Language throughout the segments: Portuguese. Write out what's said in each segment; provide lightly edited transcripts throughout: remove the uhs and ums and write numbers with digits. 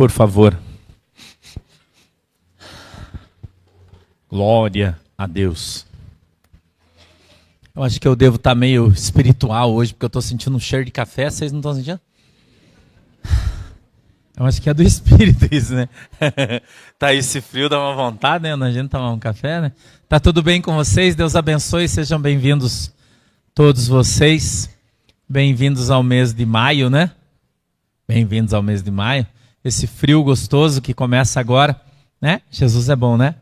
por favor. Glória a Deus. Eu acho que eu devo estar meio espiritual hoje, porque eu estou sentindo um cheiro de café. Vocês não estão sentindo? Eu acho que é do espírito isso, né? Tá esse frio, dá uma vontade, né? A gente tomar um café, né? Tá tudo bem com vocês? Deus abençoe, sejam bem-vindos todos vocês. Bem-vindos ao mês de maio, né? Bem-vindos ao mês de maio. Esse frio gostoso que começa agora, né? Jesus é bom, né?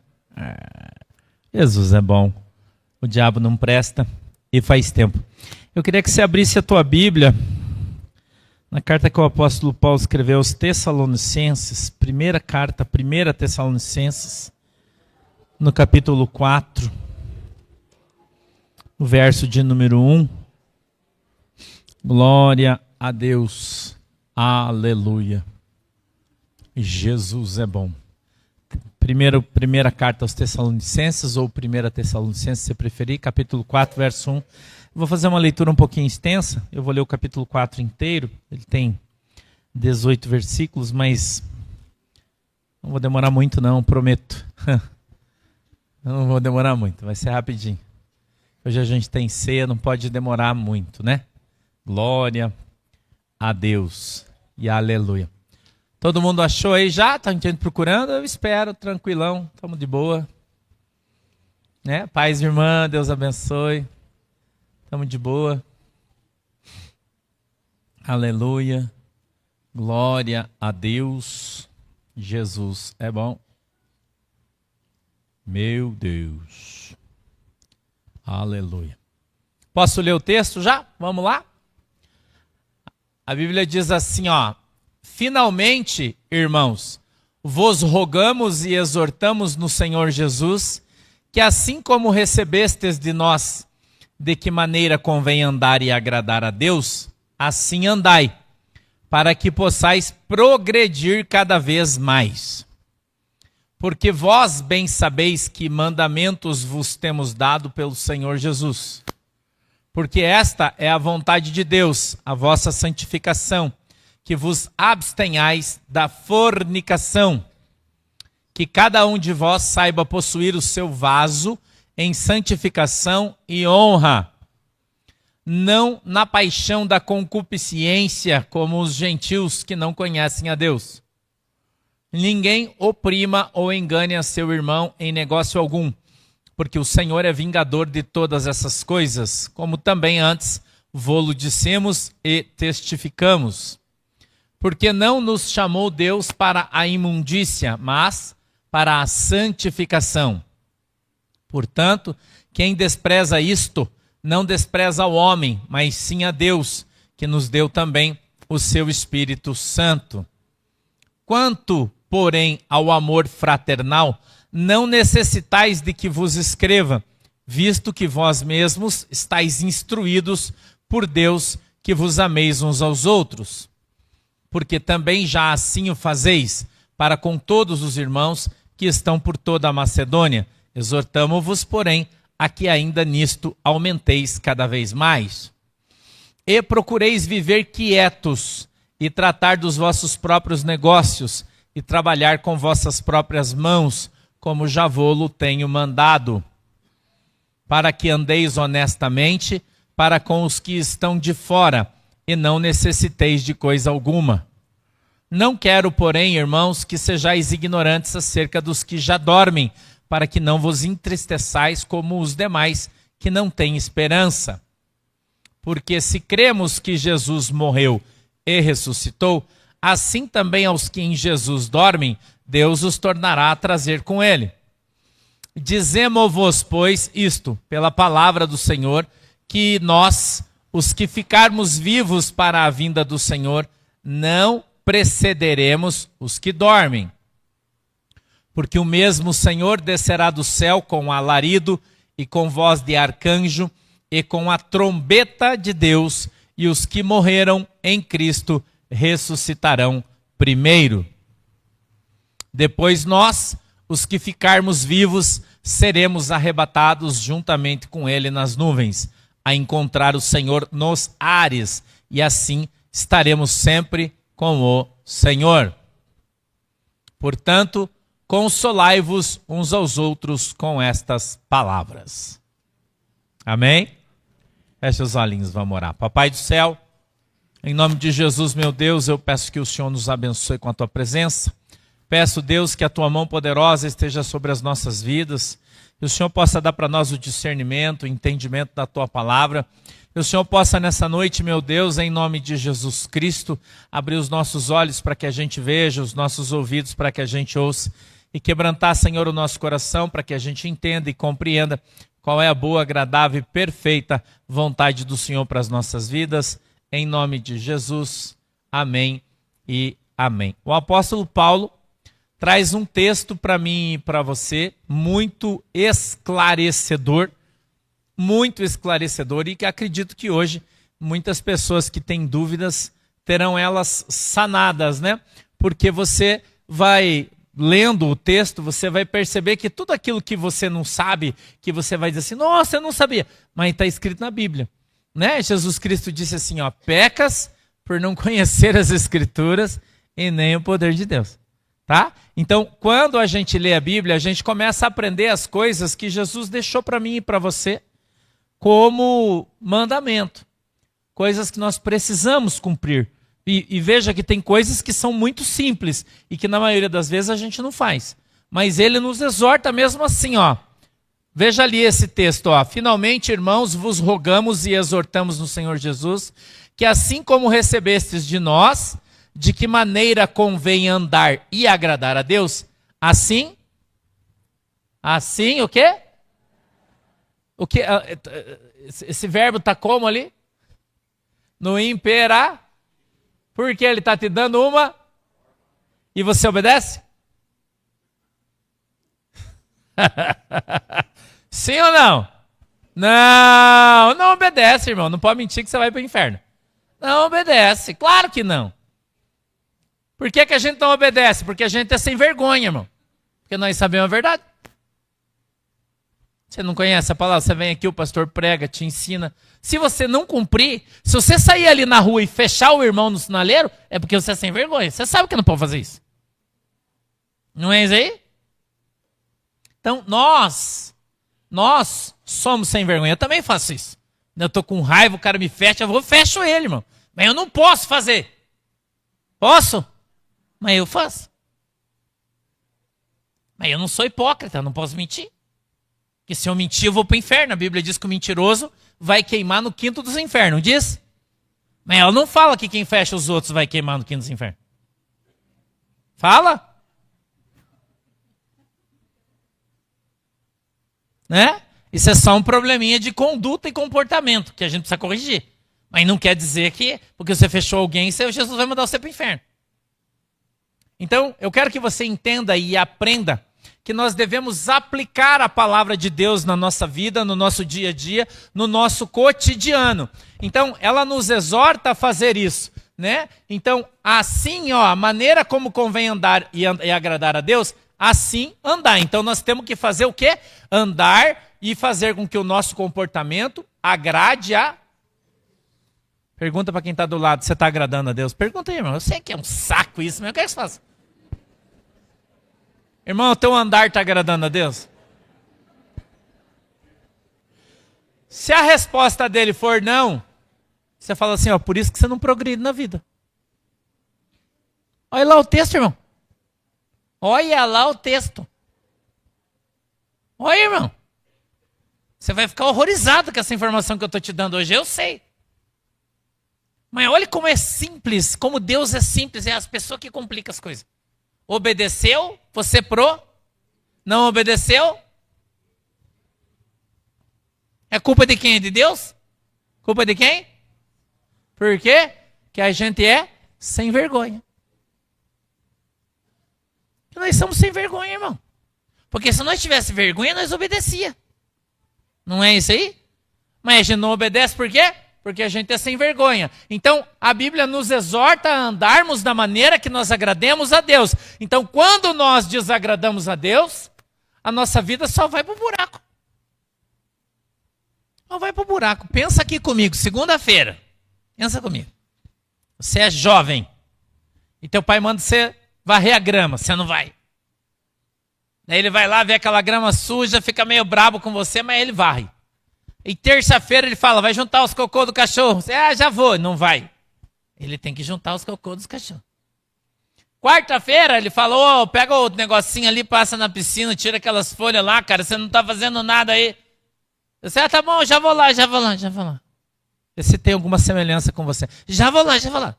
Jesus é bom. O diabo não presta e faz tempo. Eu queria que você abrisse a tua Bíblia na carta que o apóstolo Paulo escreveu aos Tessalonicenses, primeira carta, 1 Tessalonicenses, no capítulo 4, no verso de número 1. Glória a Deus. Aleluia. Jesus é bom. Primeira carta aos Tessalonicenses, ou 1 Tessalonicenses, se preferir, capítulo 4, verso 1. Eu vou fazer uma leitura um pouquinho extensa. Eu vou ler o capítulo 4 inteiro. Ele tem 18 versículos, mas não vou demorar muito não, prometo. Não vou demorar muito, vai ser rapidinho. Hoje a gente tem ceia, não pode demorar muito, né? Glória a Deus e aleluia. Todo mundo achou aí já? Está gente procurando? Eu espero, tranquilão, estamos de boa. Né? Paz, irmã, Deus abençoe. Estamos de boa. Aleluia. Glória a Deus. Jesus é bom. Meu Deus. Aleluia. Posso ler o texto já? Vamos lá? A Bíblia diz assim, ó. Finalmente, irmãos, vos rogamos e exortamos no Senhor Jesus, que assim como recebestes de nós, de que maneira convém andar e agradar a Deus, assim andai, para que possais progredir cada vez mais. Porque vós bem sabeis que mandamentos vos temos dado pelo Senhor Jesus. Porque esta é a vontade de Deus, a vossa santificação, que vos abstenhais da fornicação, que cada um de vós saiba possuir o seu vaso em santificação e honra, não na paixão da concupiscência, como os gentios que não conhecem a Deus. Ninguém oprima ou engane a seu irmão em negócio algum, porque o Senhor é vingador de todas essas coisas, como também antes vô-lo dissemos e testificamos. Porque não nos chamou Deus para a imundícia, mas para a santificação. Portanto, quem despreza isto, não despreza o homem, mas sim a Deus, que nos deu também o seu Espírito Santo. Quanto, porém, ao amor fraternal, não necessitais de que vos escreva, visto que vós mesmos estáis instruídos por Deus que vos ameis uns aos outros. Porque também já assim o fazeis, para com todos os irmãos que estão por toda a Macedônia. Exortamo-vos, porém, a que ainda nisto aumenteis cada vez mais. E procureis viver quietos, e tratar dos vossos próprios negócios, e trabalhar com vossas próprias mãos, como já vô-lo tenho mandado, para que andeis honestamente para com os que estão de fora, e não necessiteis de coisa alguma. Não quero, porém, irmãos, que sejais ignorantes acerca dos que já dormem, para que não vos entristeçais como os demais que não têm esperança. Porque se cremos que Jesus morreu e ressuscitou, assim também aos que em Jesus dormem, Deus os tornará a trazer com ele. Dizemo-vos, pois, isto, pela palavra do Senhor, que nós, os que ficarmos vivos para a vinda do Senhor, não precederemos os que dormem. Porque o mesmo Senhor descerá do céu com alarido e com voz de arcanjo e com a trombeta de Deus, e os que morreram em Cristo ressuscitarão primeiro. Depois nós, os que ficarmos vivos, seremos arrebatados juntamente com ele nas nuvens, a encontrar o Senhor nos ares, e assim estaremos sempre com o Senhor. Portanto, consolai-vos uns aos outros com estas palavras. Amém? Feche os olhinhos, vamos orar. Papai do céu, em nome de Jesus, meu Deus, eu peço que o Senhor nos abençoe com a tua presença. Peço, Deus, que a tua mão poderosa esteja sobre as nossas vidas. Que o Senhor possa dar para nós o discernimento, o entendimento da tua palavra. Que o Senhor possa nessa noite, meu Deus, em nome de Jesus Cristo, abrir os nossos olhos para que a gente veja, os nossos ouvidos para que a gente ouça. E quebrantar, Senhor, o nosso coração para que a gente entenda e compreenda qual é a boa, agradável e perfeita vontade do Senhor para as nossas vidas. Em nome de Jesus. Amém e amém. O apóstolo Paulo traz um texto para mim e para você muito esclarecedor e que acredito que hoje muitas pessoas que têm dúvidas terão elas sanadas, né? Porque você vai lendo o texto, você vai perceber que tudo aquilo que você não sabe, que você vai dizer assim, nossa, eu não sabia, mas está escrito na Bíblia, né? Jesus Cristo disse assim, ó, pecas por não conhecer as Escrituras e nem o poder de Deus. Tá? Então, quando a gente lê a Bíblia, a gente começa a aprender as coisas que Jesus deixou para mim e para você como mandamento. Coisas que nós precisamos cumprir. E veja que tem coisas que são muito simples e que na maioria das vezes a gente não faz. Mas ele nos exorta mesmo assim, ó. Veja ali esse texto, ó. Finalmente, irmãos, vos rogamos e exortamos no Senhor Jesus, que assim como recebestes de nós, de que maneira convém andar e agradar a Deus, assim o quê? O que? Esse verbo está como ali? No imperar. Porque ele está te dando uma e você obedece? Sim ou não? Não obedece, irmão. Não pode mentir que você vai para o inferno. Não obedece. Claro que não. Por que a gente não obedece? Porque a gente é sem vergonha, irmão. Porque nós sabemos a verdade. Você não conhece a palavra, você vem aqui, o pastor prega, te ensina. Se você não cumprir, se você sair ali na rua e fechar o irmão no sinaleiro, é porque você é sem vergonha. Você sabe que não pode fazer isso. Não é isso aí? Então, nós somos sem vergonha. Eu também faço isso. Eu estou com raiva, o cara me fecha, eu fecho ele, irmão. Mas eu não posso fazer. Posso? Mas eu faço. Mas eu não sou hipócrita, eu não posso mentir. Porque se eu mentir, eu vou para o inferno. A Bíblia diz que o mentiroso vai queimar no quinto dos infernos, diz? Mas ela não fala que quem fecha os outros vai queimar no quinto dos infernos. Fala? Né? Isso é só um probleminha de conduta e comportamento que a gente precisa corrigir. Mas não quer dizer que, porque você fechou alguém, Jesus vai mandar você para o inferno. Então, eu quero que você entenda e aprenda que nós devemos aplicar a palavra de Deus na nossa vida, no nosso dia a dia, no nosso cotidiano. Então, ela nos exorta a fazer isso, né? Então, assim, ó, a maneira como convém andar e agradar a Deus, assim andar. Então, nós temos que fazer o quê? Andar e fazer com que o nosso comportamento agrade a... Pergunta para quem está do lado, você está agradando a Deus? Pergunta aí, irmão. Eu sei que é um saco isso, mas o que é que você faz? Irmão, o teu andar está agradando a Deus? Se a resposta dele for não, você fala assim, ó, por isso que você não progride na vida. Olha lá o texto, irmão. Olha lá o texto. Olha, irmão. Você vai ficar horrorizado com essa informação que eu estou te dando hoje, eu sei. Mas olha como é simples, como Deus é simples, é as pessoas que complicam as coisas. Obedeceu, você não obedeceu? É culpa de quem? De Deus? Culpa de quem? Por quê? Que a gente é sem vergonha. Nós somos sem vergonha, irmão. Porque se nós tivéssemos vergonha, nós obedecia. Não é isso aí? Mas a gente não obedece por quê? Porque a gente é sem vergonha. Então, a Bíblia nos exorta a andarmos da maneira que nós agrademos a Deus. Então, quando nós desagradamos a Deus, a nossa vida só vai para o buraco. Só vai para o buraco. Pensa aqui comigo, segunda-feira. Pensa comigo. Você é jovem. E teu pai manda você varrer a grama, você não vai. Daí ele vai lá, vê aquela grama suja, fica meio brabo com você, mas ele varre. E terça-feira ele fala, vai juntar os cocô do cachorro. Você, já vou. Não vai. Ele tem que juntar os cocô dos cachorros. Quarta-feira ele falou, pega o negocinho ali, passa na piscina, tira aquelas folhas lá, cara, você não tá fazendo nada aí. Você, tá bom, já vou lá. Vê se tem alguma semelhança com você. Já vou lá.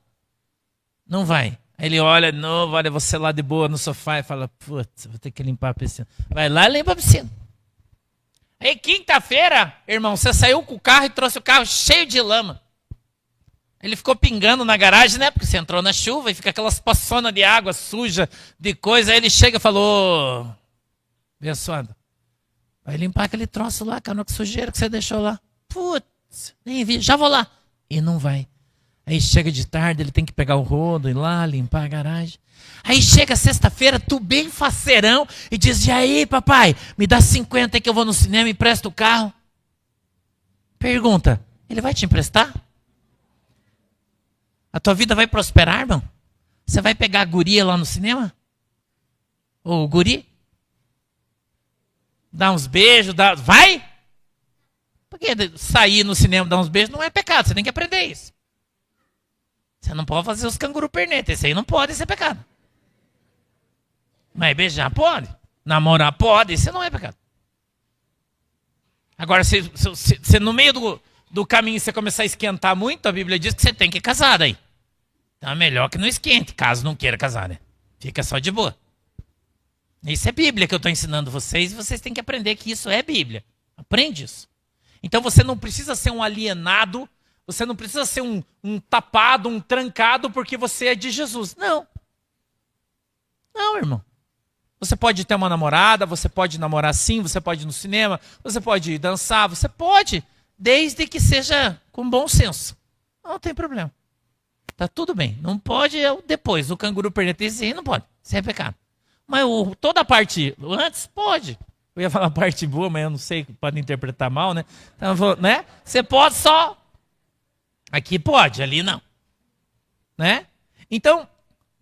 Não vai. Aí ele olha de novo, olha você lá de boa no sofá e fala, putz, vou ter que limpar a piscina. Vai lá e limpa a piscina. Aí quinta-feira, irmão, você saiu com o carro e trouxe o carro cheio de lama. Ele ficou pingando na garagem, né? Porque você entrou na chuva e fica aquelas poçonas de água suja, de coisa. Aí ele chega e falou, abençoado, vai limpar aquele troço lá, cara, que sujeira que você deixou lá. Putz, nem vi, já vou lá. E não vai. Aí chega de tarde, ele tem que pegar o rodo, ir lá, limpar a garagem. Aí chega sexta-feira, tu bem faceirão, e diz, e aí, papai, me dá 50 aí que eu vou no cinema e empresto o carro. Pergunta, ele vai te emprestar? A tua vida vai prosperar, irmão? Você vai pegar a guria lá no cinema? Ou o guri? Dar uns beijos, vai? Porque sair no cinema, dar uns beijos não é pecado, você tem que aprender isso. Você não pode fazer os canguru perneta, esse aí não pode ser pecado. Mas beijar pode, namorar pode, isso não é pecado. Agora, se no meio do caminho você começar a esquentar muito, a Bíblia diz que você tem que casar daí. Então é melhor que não esquente, caso não queira casar, né? Fica só de boa. Isso é Bíblia que eu estou ensinando vocês, e vocês têm que aprender que isso é Bíblia. Aprende isso. Então você não precisa ser um alienado, você não precisa ser um tapado, um trancado, porque você é de Jesus. Não. Não, irmão. Você pode ter uma namorada, você pode namorar sim, você pode ir no cinema, você pode ir dançar, você pode, desde que seja com bom senso. Não tem problema. Tá tudo bem. Não pode depois. O canguru perneta, esse não pode. Isso é pecado. Mas toda a parte antes, pode. Eu ia falar a parte boa, mas eu não sei, pode interpretar mal, né? Então, né? Você pode só... Aqui pode, ali não. Né? Então,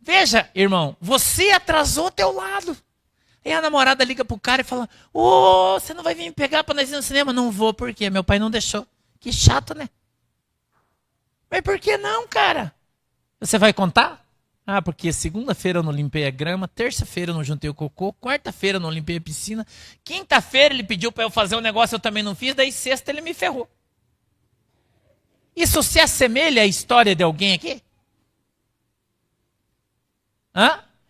veja, irmão, você atrasou o teu lado. Aí a namorada liga pro cara e fala, você não vai vir me pegar pra nós ir no cinema? Não vou, por quê? Meu pai não deixou. Que chato, né? Mas por que não, cara? Você vai contar? Porque segunda-feira eu não limpei a grama, terça-feira eu não juntei o cocô, quarta-feira eu não limpei a piscina, quinta-feira ele pediu para eu fazer um negócio, eu também não fiz, daí sexta ele me ferrou. Isso se assemelha à história de alguém aqui?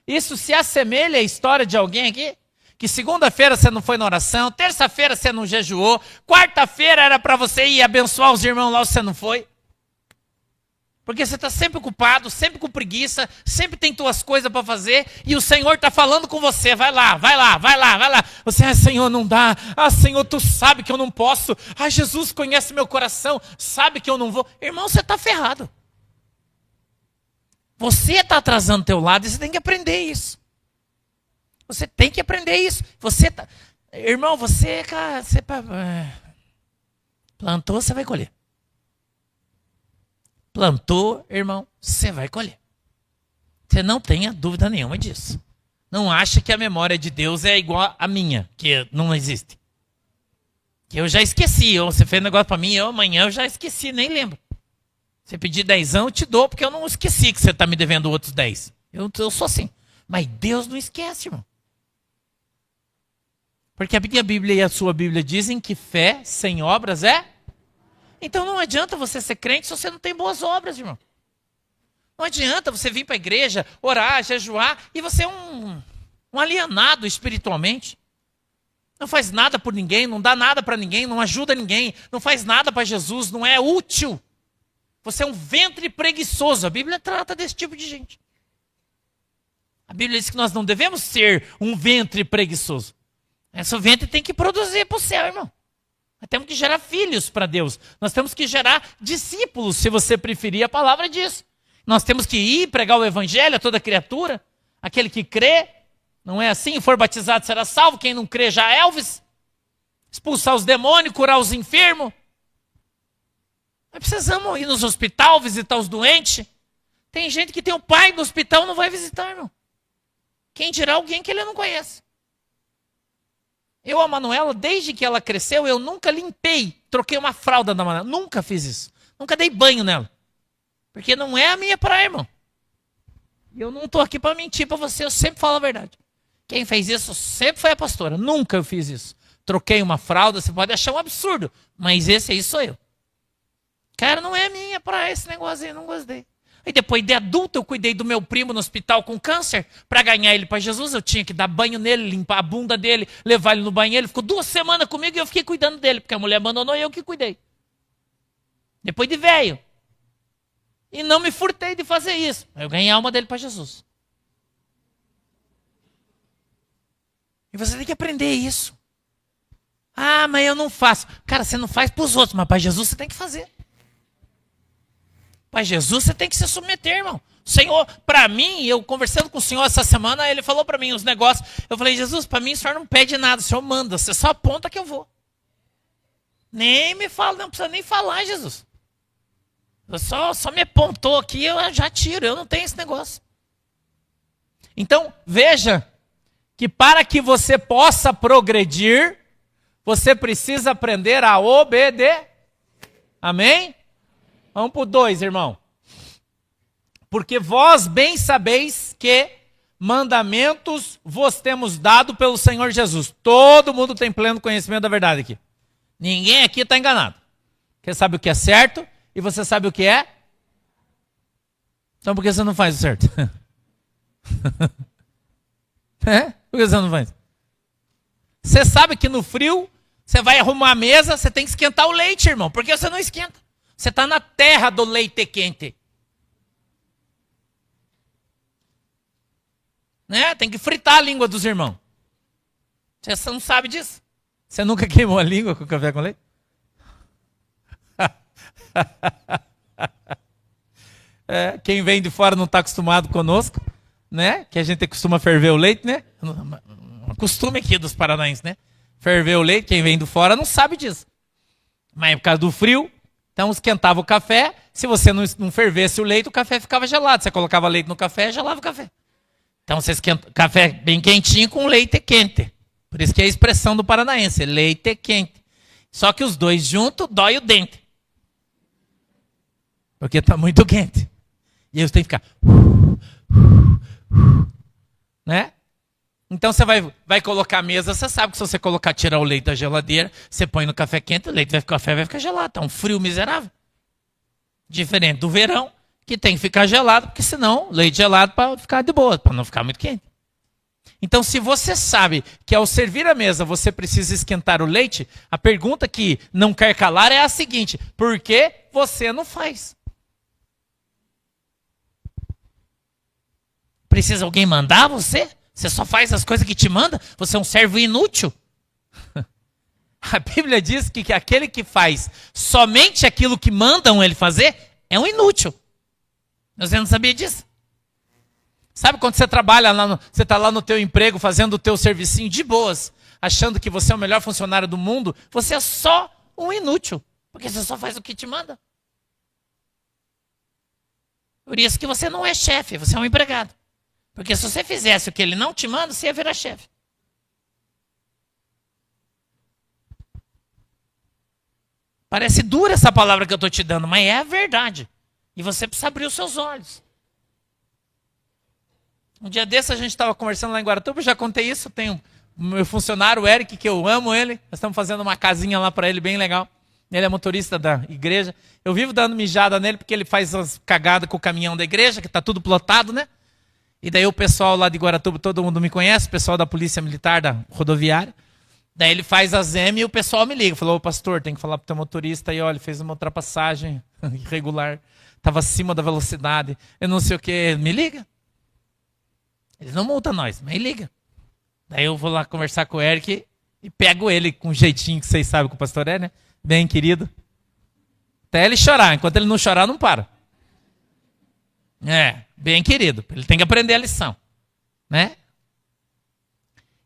Isso se assemelha à história de alguém aqui? Que segunda-feira você não foi na oração, terça-feira você não jejuou, quarta-feira era para você ir abençoar os irmãos lá, você não foi? Porque você está sempre ocupado, sempre com preguiça, sempre tem tuas coisas para fazer, e o Senhor está falando com você, vai lá. Você, Senhor, não dá. Senhor, tu sabe que eu não posso. Jesus conhece meu coração, sabe que eu não vou. Irmão, você está ferrado. Você está atrasando teu lado e você tem que aprender isso. Você tem que aprender isso. Irmão, você plantou, você vai colher. Plantou, irmão, você vai colher. Você não tenha dúvida nenhuma disso. Não acha que a memória de Deus é igual à minha, que não existe. Que eu já esqueci. Você fez um negócio para mim, amanhã eu já esqueci, nem lembro. Você pedir 10, eu te dou, porque eu não esqueci que você está me devendo outros 10. Eu sou assim. Mas Deus não esquece, irmão. Porque a minha Bíblia e a sua Bíblia dizem que fé sem obras é... Então não adianta você ser crente se você não tem boas obras, irmão. Não adianta você vir para a igreja, orar, jejuar, e você é um alienado espiritualmente. Não faz nada por ninguém, não dá nada para ninguém, não ajuda ninguém, não faz nada para Jesus, não é útil. Você é um ventre preguiçoso. A Bíblia trata desse tipo de gente. A Bíblia diz que nós não devemos ser um ventre preguiçoso. Esse ventre tem que produzir para o céu, irmão. Nós temos que gerar filhos para Deus. Nós temos que gerar discípulos, se você preferir a palavra diz. Nós temos que ir pregar o evangelho a toda criatura. Aquele que crê, não é assim? For batizado será salvo. Quem não crê já é Elvis. Expulsar os demônios, curar os enfermos. Nós precisamos ir nos hospitais, visitar os doentes. Tem gente que tem o pai no hospital e não vai visitar, irmão. Quem dirá alguém que ele não conhece? Eu, a Manuela, desde que ela cresceu, eu nunca limpei, troquei uma fralda da Manuela. Nunca fiz isso. Nunca dei banho nela. Porque não é a minha praia, irmão. E eu não estou aqui para mentir para você, eu sempre falo a verdade. Quem fez isso sempre foi a pastora. Nunca eu fiz isso. Troquei uma fralda, você pode achar um absurdo. Mas esse aí sou eu. Cara, não é minha praia esse negócio aí, não gostei. E depois de adulto, eu cuidei do meu primo no hospital com câncer. Para ganhar ele para Jesus, eu tinha que dar banho nele, limpar a bunda dele, levar ele no banheiro. Ele ficou 2 semanas comigo e eu fiquei cuidando dele, porque a mulher abandonou e eu que cuidei. Depois de velho. E não me furtei de fazer isso. Eu ganhei a alma dele para Jesus. E você tem que aprender isso. Ah, mas eu não faço. Cara, você não faz para os outros, mas para Jesus você tem que fazer. Para Jesus você tem que se submeter, irmão. Senhor, para mim, eu conversando com o Senhor essa semana, ele falou para mim os negócios. Eu falei, Jesus, para mim o Senhor não pede nada, o Senhor manda, você só aponta que eu vou. Nem me fala, não precisa nem falar, Jesus. Só me apontou aqui, eu já tiro, eu não tenho esse negócio. Então, veja que para que você possa progredir, você precisa aprender a obedecer. Amém? Vamos para o 2, irmão. Porque vós bem sabeis que mandamentos vos temos dado pelo Senhor Jesus. Todo mundo tem pleno conhecimento da verdade aqui. Ninguém aqui está enganado. Você sabe o que é certo e você sabe o que é? Então por que você não faz o certo? Por que você não faz? Você sabe que no frio, você vai arrumar a mesa, você tem que esquentar o leite, irmão. Por que você não esquenta? Você está na terra do leite quente. Né? Tem que fritar a língua dos irmãos. Você não sabe disso? Você nunca queimou a língua com café com leite? Quem vem de fora não está acostumado conosco, né? Que a gente costuma ferver o leite, né? Um costume aqui dos paranaenses, né? Ferver o leite, quem vem de fora não sabe disso. Mas por causa do frio, então esquentava o café. Se você não fervesse o leite, o café ficava gelado. Você colocava leite no café, gelava o café. Então você esquenta café bem quentinho com leite quente. Por isso que é a expressão do paranaense, leite quente. Só que os dois juntos dói o dente. Porque está muito quente. E aí você tem que ficar... né? Então você vai colocar a mesa, você sabe que se você tirar o leite da geladeira, você põe no café quente, o café vai ficar gelado. Tá um frio miserável. Diferente do verão, que tem que ficar gelado, porque senão, leite gelado para ficar de boa, para não ficar muito quente. Então, se você sabe que ao servir a mesa você precisa esquentar o leite, a pergunta que não quer calar é a seguinte: por que você não faz? Precisa alguém mandar você? Você só faz as coisas que te manda? Você é um servo inútil? A Bíblia diz que aquele que faz somente aquilo que mandam ele fazer é um inútil. Você não sabia disso? Sabe quando você trabalha lá, você está lá no teu emprego fazendo o teu servicinho de boas, achando que você é o melhor funcionário do mundo, você é só um inútil, porque você só faz o que te manda. Por isso que você não é chefe, você é um empregado. Porque se você fizesse o que ele não te manda, você ia virar chefe. Parece dura essa palavra que eu estou te dando, mas é a verdade. E você precisa abrir os seus olhos. Um dia desse a gente estava conversando lá em Guaratuba, eu já contei isso, tem o meu funcionário, o Eric, que eu amo ele, nós estamos fazendo uma casinha lá para ele, bem legal. Ele é motorista da igreja. Eu vivo dando mijada nele, porque ele faz as cagadas com o caminhão da igreja, que está tudo plotado, né? E daí o pessoal lá de Guaratuba, todo mundo me conhece, o pessoal da polícia militar, da rodoviária. Daí ele faz as M e o pessoal me liga. Falou, ô pastor, tem que falar pro teu motorista aí, olha, ele fez uma ultrapassagem irregular. Estava acima da velocidade. Eu não sei o que. Me liga. Eles não multam nós, mas liga. Daí eu vou lá conversar com o Eric e pego ele com um jeitinho que vocês sabem que o pastor é, né? Bem querido. Até ele chorar. Enquanto ele não chorar, não para. Bem querido. Ele tem que aprender a lição. Né?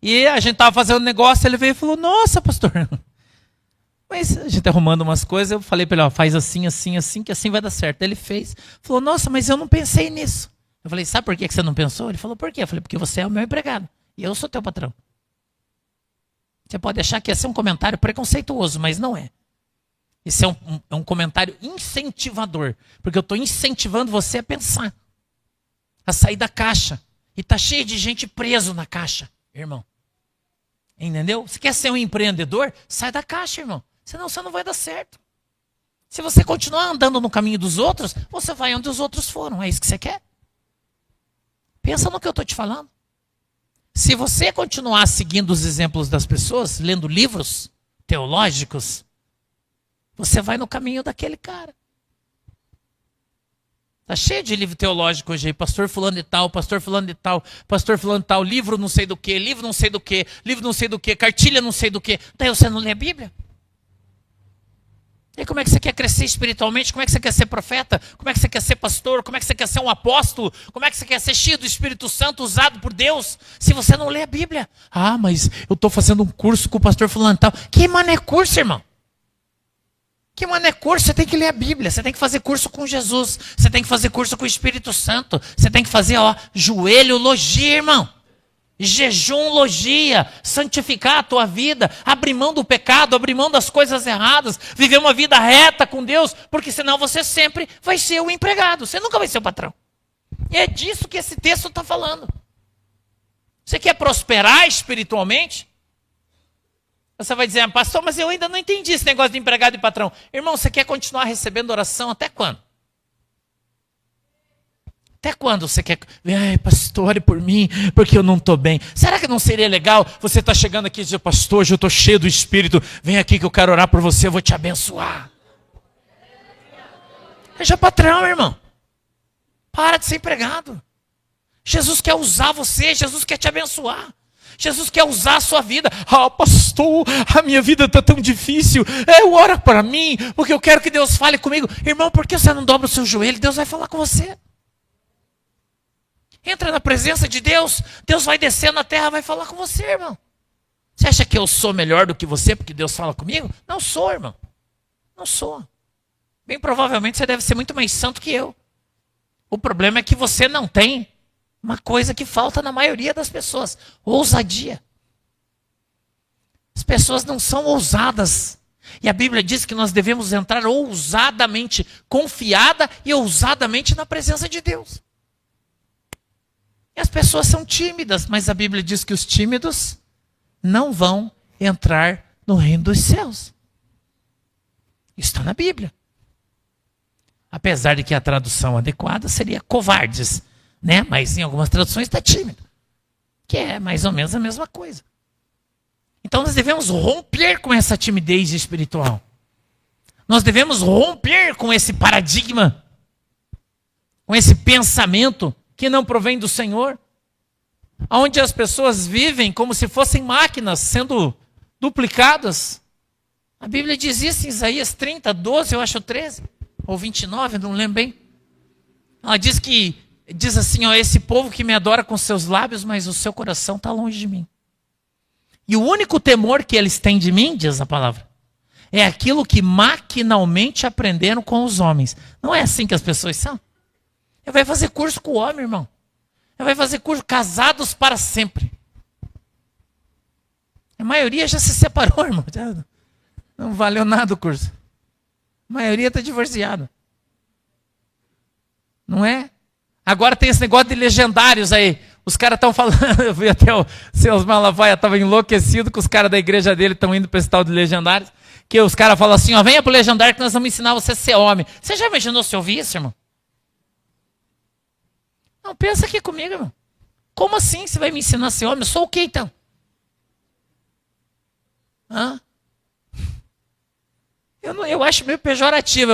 E a gente estava fazendo negócio, ele veio e falou, nossa, pastor. Mas a gente arrumando umas coisas, eu falei para ele, ó, faz assim, assim, assim, que assim vai dar certo. Ele fez. Falou, nossa, mas eu não pensei nisso. Eu falei, sabe por que você não pensou? Ele falou, por quê? Eu falei, porque você é o meu empregado e eu sou teu patrão. Você pode achar que esse é um comentário preconceituoso, mas não é. Esse é um comentário incentivador, porque eu estou incentivando você a pensar, a sair da caixa. E está cheio de gente preso na caixa, irmão. Entendeu? Se quer ser um empreendedor, sai da caixa, irmão. Senão você não vai dar certo. Se você continuar andando no caminho dos outros, você vai onde os outros foram. É isso que você quer? Pensa no que eu estou te falando. Se você continuar seguindo os exemplos das pessoas, lendo livros teológicos, você vai no caminho daquele cara. Está cheio de livro teológico hoje aí, pastor fulano de tal, pastor fulano de tal, pastor fulano de tal, livro não sei do que, livro não sei do que, livro não sei do que, cartilha não sei do que. Daí você não lê a Bíblia? E como é que você quer crescer espiritualmente? Como é que você quer ser profeta? Como é que você quer ser pastor? Como é que você quer ser um apóstolo? Como é que você quer ser cheio do Espírito Santo, usado por Deus, se você não lê a Bíblia? Ah, mas eu estou fazendo um curso com o pastor fulano e tal. Que mané curso, irmão? Que mané curso? Você tem que ler a Bíblia, você tem que fazer curso com Jesus, você tem que fazer curso com o Espírito Santo, você tem que fazer, joelhologia, irmão. Jejumlogia, santificar a tua vida, abrir mão do pecado, abrir mão das coisas erradas, viver uma vida reta com Deus, porque senão você sempre vai ser o empregado, você nunca vai ser o patrão. E é disso que esse texto está falando. Você quer prosperar espiritualmente? Você vai dizer, pastor, mas eu ainda não entendi esse negócio de empregado e patrão. Irmão, você quer continuar recebendo oração até quando? Até quando você quer... Ai, pastor, ore por mim, porque eu não estou bem. Será que não seria legal você estar chegando aqui e dizer, pastor, hoje eu estou cheio do Espírito, vem aqui que eu quero orar por você, eu vou te abençoar. Seja patrão, irmão. Para de ser empregado. Jesus quer usar você, Jesus quer te abençoar. Jesus quer usar a sua vida. Ah, pastor, a minha vida está tão difícil. Ora para mim, porque eu quero que Deus fale comigo. Irmão, por que você não dobra o seu joelho? Deus vai falar com você. Entra na presença de Deus, Deus vai descer na terra, vai falar com você, irmão. Você acha que eu sou melhor do que você porque Deus fala comigo? Não sou, irmão. Não sou. Bem provavelmente você deve ser muito mais santo que eu. O problema é que você não tem uma coisa que falta na maioria das pessoas: ousadia. As pessoas não são ousadas. E a Bíblia diz que nós devemos entrar ousadamente, confiada e ousadamente na presença de Deus. E as pessoas são tímidas, mas a Bíblia diz que os tímidos não vão entrar no reino dos céus. Isso está na Bíblia. Apesar de que a tradução adequada seria covardes, né? Mas em algumas traduções está tímido, que é mais ou menos a mesma coisa. Então nós devemos romper com essa timidez espiritual. Nós devemos romper com esse paradigma, com esse pensamento que não provém do Senhor, onde as pessoas vivem como se fossem máquinas sendo duplicadas. A Bíblia diz isso em Isaías 30, 12, eu acho 13, ou 29, não lembro bem. Ela diz assim, esse povo que me adora com seus lábios, mas o seu coração está longe de mim. E o único temor que eles têm de mim, diz a palavra, é aquilo que maquinalmente aprenderam com os homens. Não é assim que as pessoas são? Ele vai fazer curso com o homem, irmão. Ele vai fazer curso casados para sempre. A maioria já se separou, irmão. Já não valeu nada o curso. A maioria está divorciada. Não é? Agora tem esse negócio de legendários aí. Os caras estão falando, eu vi até o Seus Malafaia estava enlouquecido que os caras da igreja dele estão indo para esse tal de legendários. Que os caras falam assim, venha para o legendário que nós vamos ensinar você a ser homem. Você já imaginou se ouvir isso, irmão? Não, pensa aqui comigo, irmão. Como assim você vai me ensinar a ser homem? Eu sou o quê, então? Eu acho meio pejorativo.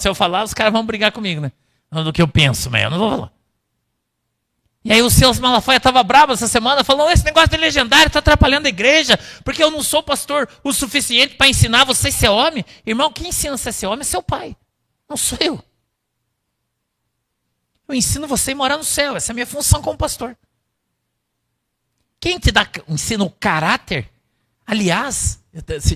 Se eu falar, os caras vão brigar comigo, né? Do que eu penso, mas eu não vou falar. E aí o Seus Malafaia estava bravo essa semana, falou, esse negócio de legendário está atrapalhando a igreja, porque eu não sou pastor o suficiente para ensinar você a ser homem. Irmão, quem ensina você a ser homem é seu pai, não sou eu. Eu ensino você a morar no céu. Essa é a minha função como pastor. Quem te ensina o caráter? Aliás,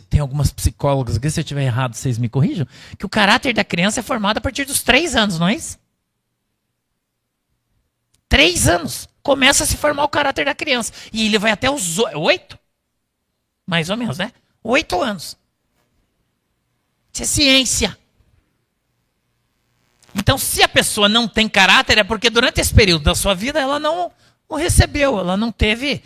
tem algumas psicólogas aqui, se eu estiver errado, vocês me corrijam, que o caráter da criança é formado a partir dos 3 anos, não é isso? 3 anos. Começa a se formar o caráter da criança. E ele vai até os 8? Mais ou menos, né? 8 anos. Isso é ciência. Então, se a pessoa não tem caráter, é porque durante esse período da sua vida ela não recebeu, ela não teve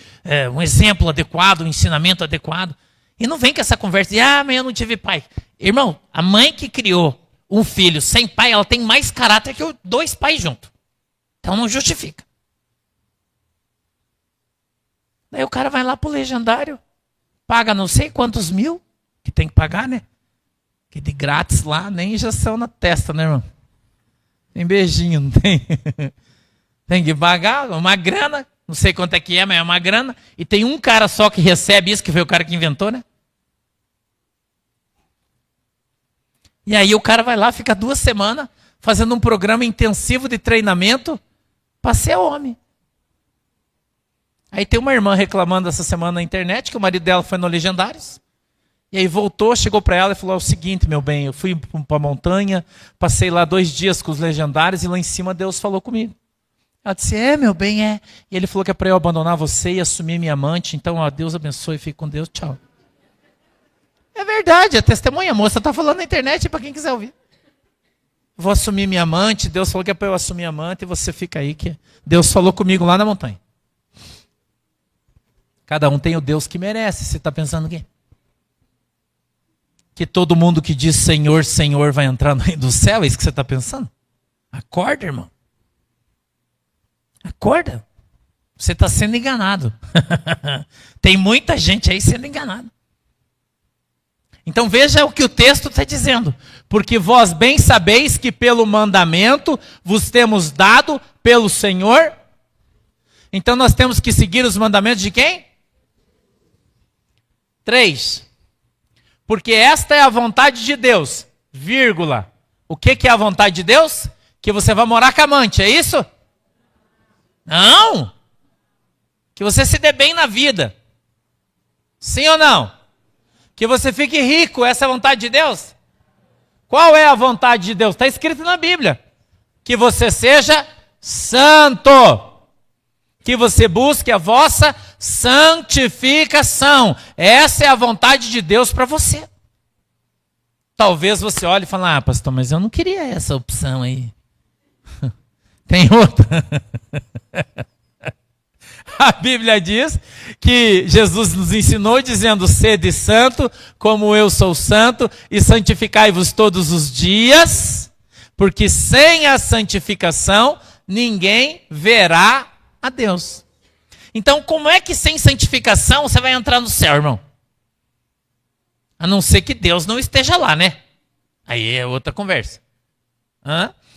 um exemplo adequado, um ensinamento adequado. E não vem com essa conversa de, mas eu não tive pai. Irmão, a mãe que criou um filho sem pai, ela tem mais caráter que 2 pais juntos. Então não justifica. Daí o cara vai lá pro legendário, paga não sei quantos mil, que tem que pagar, né? Que de grátis lá, nem injeção na testa, né, irmão? Tem beijinho, não tem? Tem que pagar uma grana, não sei quanto é que é, mas é uma grana. E tem um cara só que recebe isso, que foi o cara que inventou, né? E aí o cara vai lá, fica 2 semanas, fazendo um programa intensivo de treinamento para ser homem. Aí tem uma irmã reclamando essa semana na internet, que o marido dela foi no Legendários. E aí voltou, chegou para ela e falou, o seguinte, meu bem, eu fui para a montanha, passei lá 2 dias com os Legendários e lá em cima Deus falou comigo. Ela disse, meu bem, é. E ele falou que é para eu abandonar você e assumir minha amante, então ó, Deus abençoe, fique com Deus, tchau. É verdade, é testemunha, a moça está falando na internet para quem quiser ouvir. Vou assumir minha amante, Deus falou que é para eu assumir a amante e você fica aí, que Deus falou comigo lá na montanha. Cada um tem o Deus que merece, você está pensando o quê? Que todo mundo que diz Senhor, Senhor vai entrar no reino do céu, é isso que você está pensando? Acorda, irmão. Acorda. Você está sendo enganado. Tem muita gente aí sendo enganada. Então veja o que o texto está dizendo. Porque vós bem sabeis que pelo mandamento vos temos dado pelo Senhor. Então nós temos que seguir os mandamentos de quem? 3. Porque esta é a vontade de Deus, vírgula. O que é a vontade de Deus? Que você vai morar com a amante, é isso? Não. Que você se dê bem na vida. Sim ou não? Que você fique rico, essa é a vontade de Deus? Qual é a vontade de Deus? Está escrito na Bíblia. Que você seja santo. Que você busque a vossa santificação. Essa é a vontade de Deus para você. Talvez você olhe e fale, pastor, mas eu não queria essa opção aí. Tem outra. A Bíblia diz que Jesus nos ensinou dizendo, sede santo, como eu sou santo, e santificai-vos todos os dias, porque sem a santificação ninguém verá a Deus. Então, como é que sem santificação você vai entrar no céu, irmão? A não ser que Deus não esteja lá, né? Aí é outra conversa.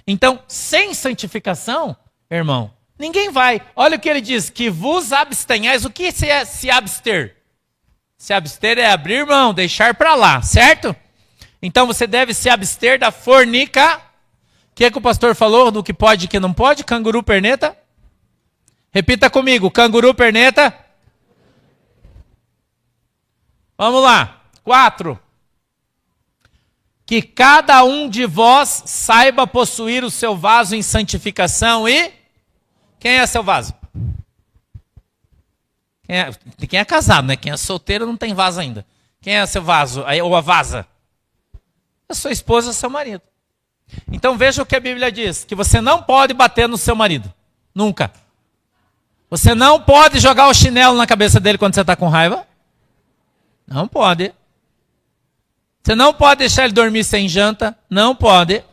Então, sem santificação, irmão, ninguém vai. Olha o que ele diz, que vos abstenhais. O que é se abster? Se abster é abrir mão, deixar para lá, certo? Então você deve se abster da fornica. O que o pastor falou do que pode e que não pode? Canguru, perneta. Repita comigo, canguru, perneta. Vamos lá. 4. Que cada um de vós saiba possuir o seu vaso em santificação e... Quem é seu vaso? Quem é casado, né? Quem é solteiro não tem vaso ainda. Quem é seu vaso? Ou a vasa? A sua esposa, seu marido. Então veja o que a Bíblia diz. Que você não pode bater no seu marido. Nunca. Você não pode jogar o chinelo na cabeça dele quando você está com raiva. Não pode. Você não pode deixar ele dormir sem janta. Não pode.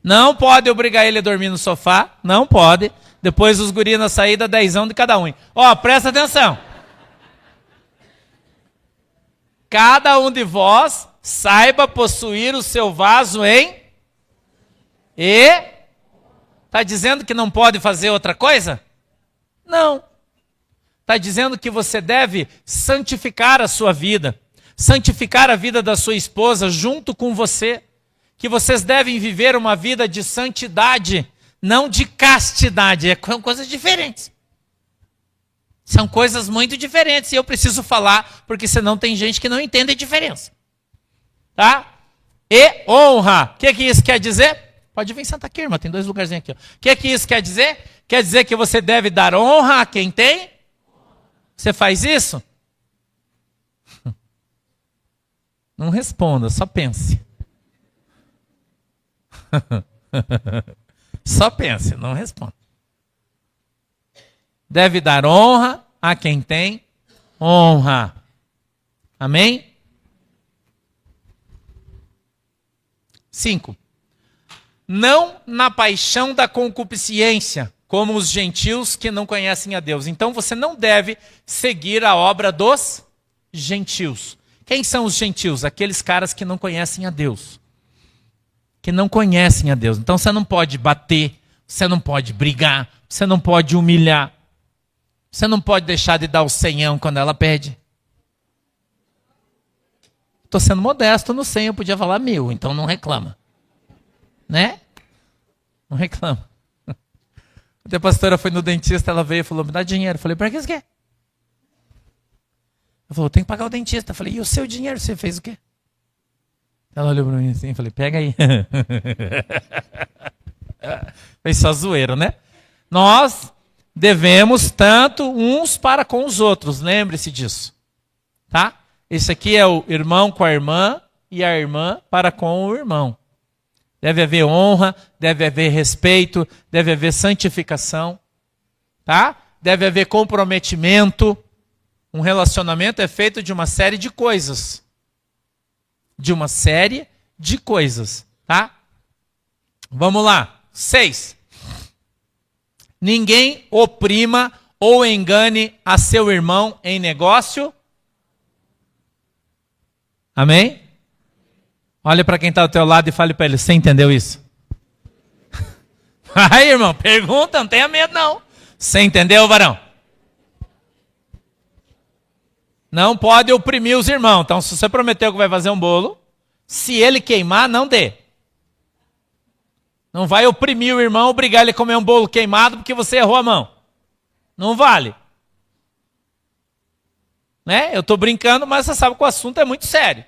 Não pode obrigar ele a dormir no sofá. Não pode. Depois os guris na saída, 10 de cada um. Presta atenção. Cada um de vós saiba possuir o seu vaso em... E... Está dizendo que não pode fazer outra coisa? Não. Está dizendo que você deve santificar a sua vida. Santificar a vida da sua esposa junto com você. Que vocês devem viver uma vida de santidade, não de castidade. São coisas diferentes. São coisas muito diferentes. E eu preciso falar, porque senão tem gente que não entende a diferença. Tá? E honra. O que isso quer dizer? Pode vir sentar aqui, irmã. Tem 2 lugarzinhos aqui. O que isso quer dizer? Quer dizer que você deve dar honra a quem tem? Você faz isso? Não responda, só pense. Só pense, não responda. Deve dar honra a quem tem honra. Amém? 5. Não na paixão da concupiscência, como os gentios que não conhecem a Deus. Então você não deve seguir a obra dos gentios. Quem são os gentios? Aqueles caras que não conhecem a Deus. Que não conhecem a Deus. Então você não pode bater, você não pode brigar, você não pode humilhar. Você não pode deixar de dar o senhão quando ela pede. Estou sendo modesto, no 100 eu podia falar 1000, então não reclama. Né? Não reclama. Até a pastora foi no dentista, ela veio e falou, me dá dinheiro. Eu falei, para que você quer? Ela falou, tem que pagar o dentista. Eu falei, e o seu dinheiro, você fez o quê? Ela olhou para mim assim, eu falei, pega aí. Foi só zoeiro, né? Nós devemos tanto uns para com os outros, lembre-se disso. Tá? Esse aqui é o irmão com a irmã e a irmã para com o irmão. Deve haver honra, deve haver respeito, deve haver santificação, tá? Deve haver comprometimento. Um relacionamento é feito de uma série de coisas. De uma série de coisas, tá? Vamos lá. 6. Ninguém oprima ou engane a seu irmão em negócio. Amém? Olha para quem está ao teu lado e fale para ele, você entendeu isso? Aí, irmão, pergunta, não tenha medo não. Você entendeu, varão? Não pode oprimir os irmãos. Então, se você prometeu que vai fazer um bolo, se ele queimar, não dê. Não vai oprimir o irmão, obrigar ele a comer um bolo queimado porque você errou a mão. Não vale. Né? Eu estou brincando, mas você sabe que o assunto é muito sério.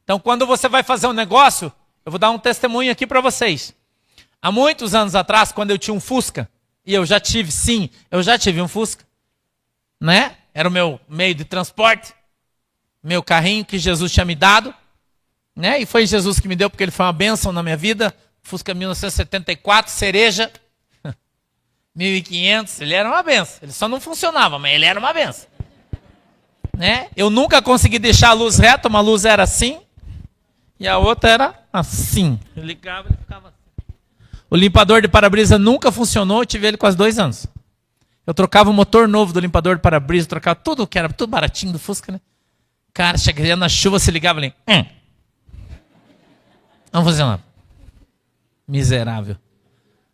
Então, quando você vai fazer um negócio, eu vou dar um testemunho aqui para vocês. Há muitos anos atrás, quando eu tinha um Fusca, e eu já tive um Fusca, né? Era o meu meio de transporte, meu carrinho que Jesus tinha me dado, né? E foi Jesus que me deu porque ele foi uma bênção na minha vida. Fusca 1974, cereja, 1500, ele era uma bênção. Ele só não funcionava, mas ele era uma bênção. Né? Eu nunca consegui deixar a luz reta, uma luz era assim, e a outra era assim. Eu ligava, ele ficava assim. O limpador de para-brisa nunca funcionou, eu tive ele quase 2 anos. Eu trocava o motor novo do limpador de para-brisa, trocava tudo que era tudo baratinho do Fusca, né? Cara, chegava na chuva, se ligava ali. Não funcionava. Miserável.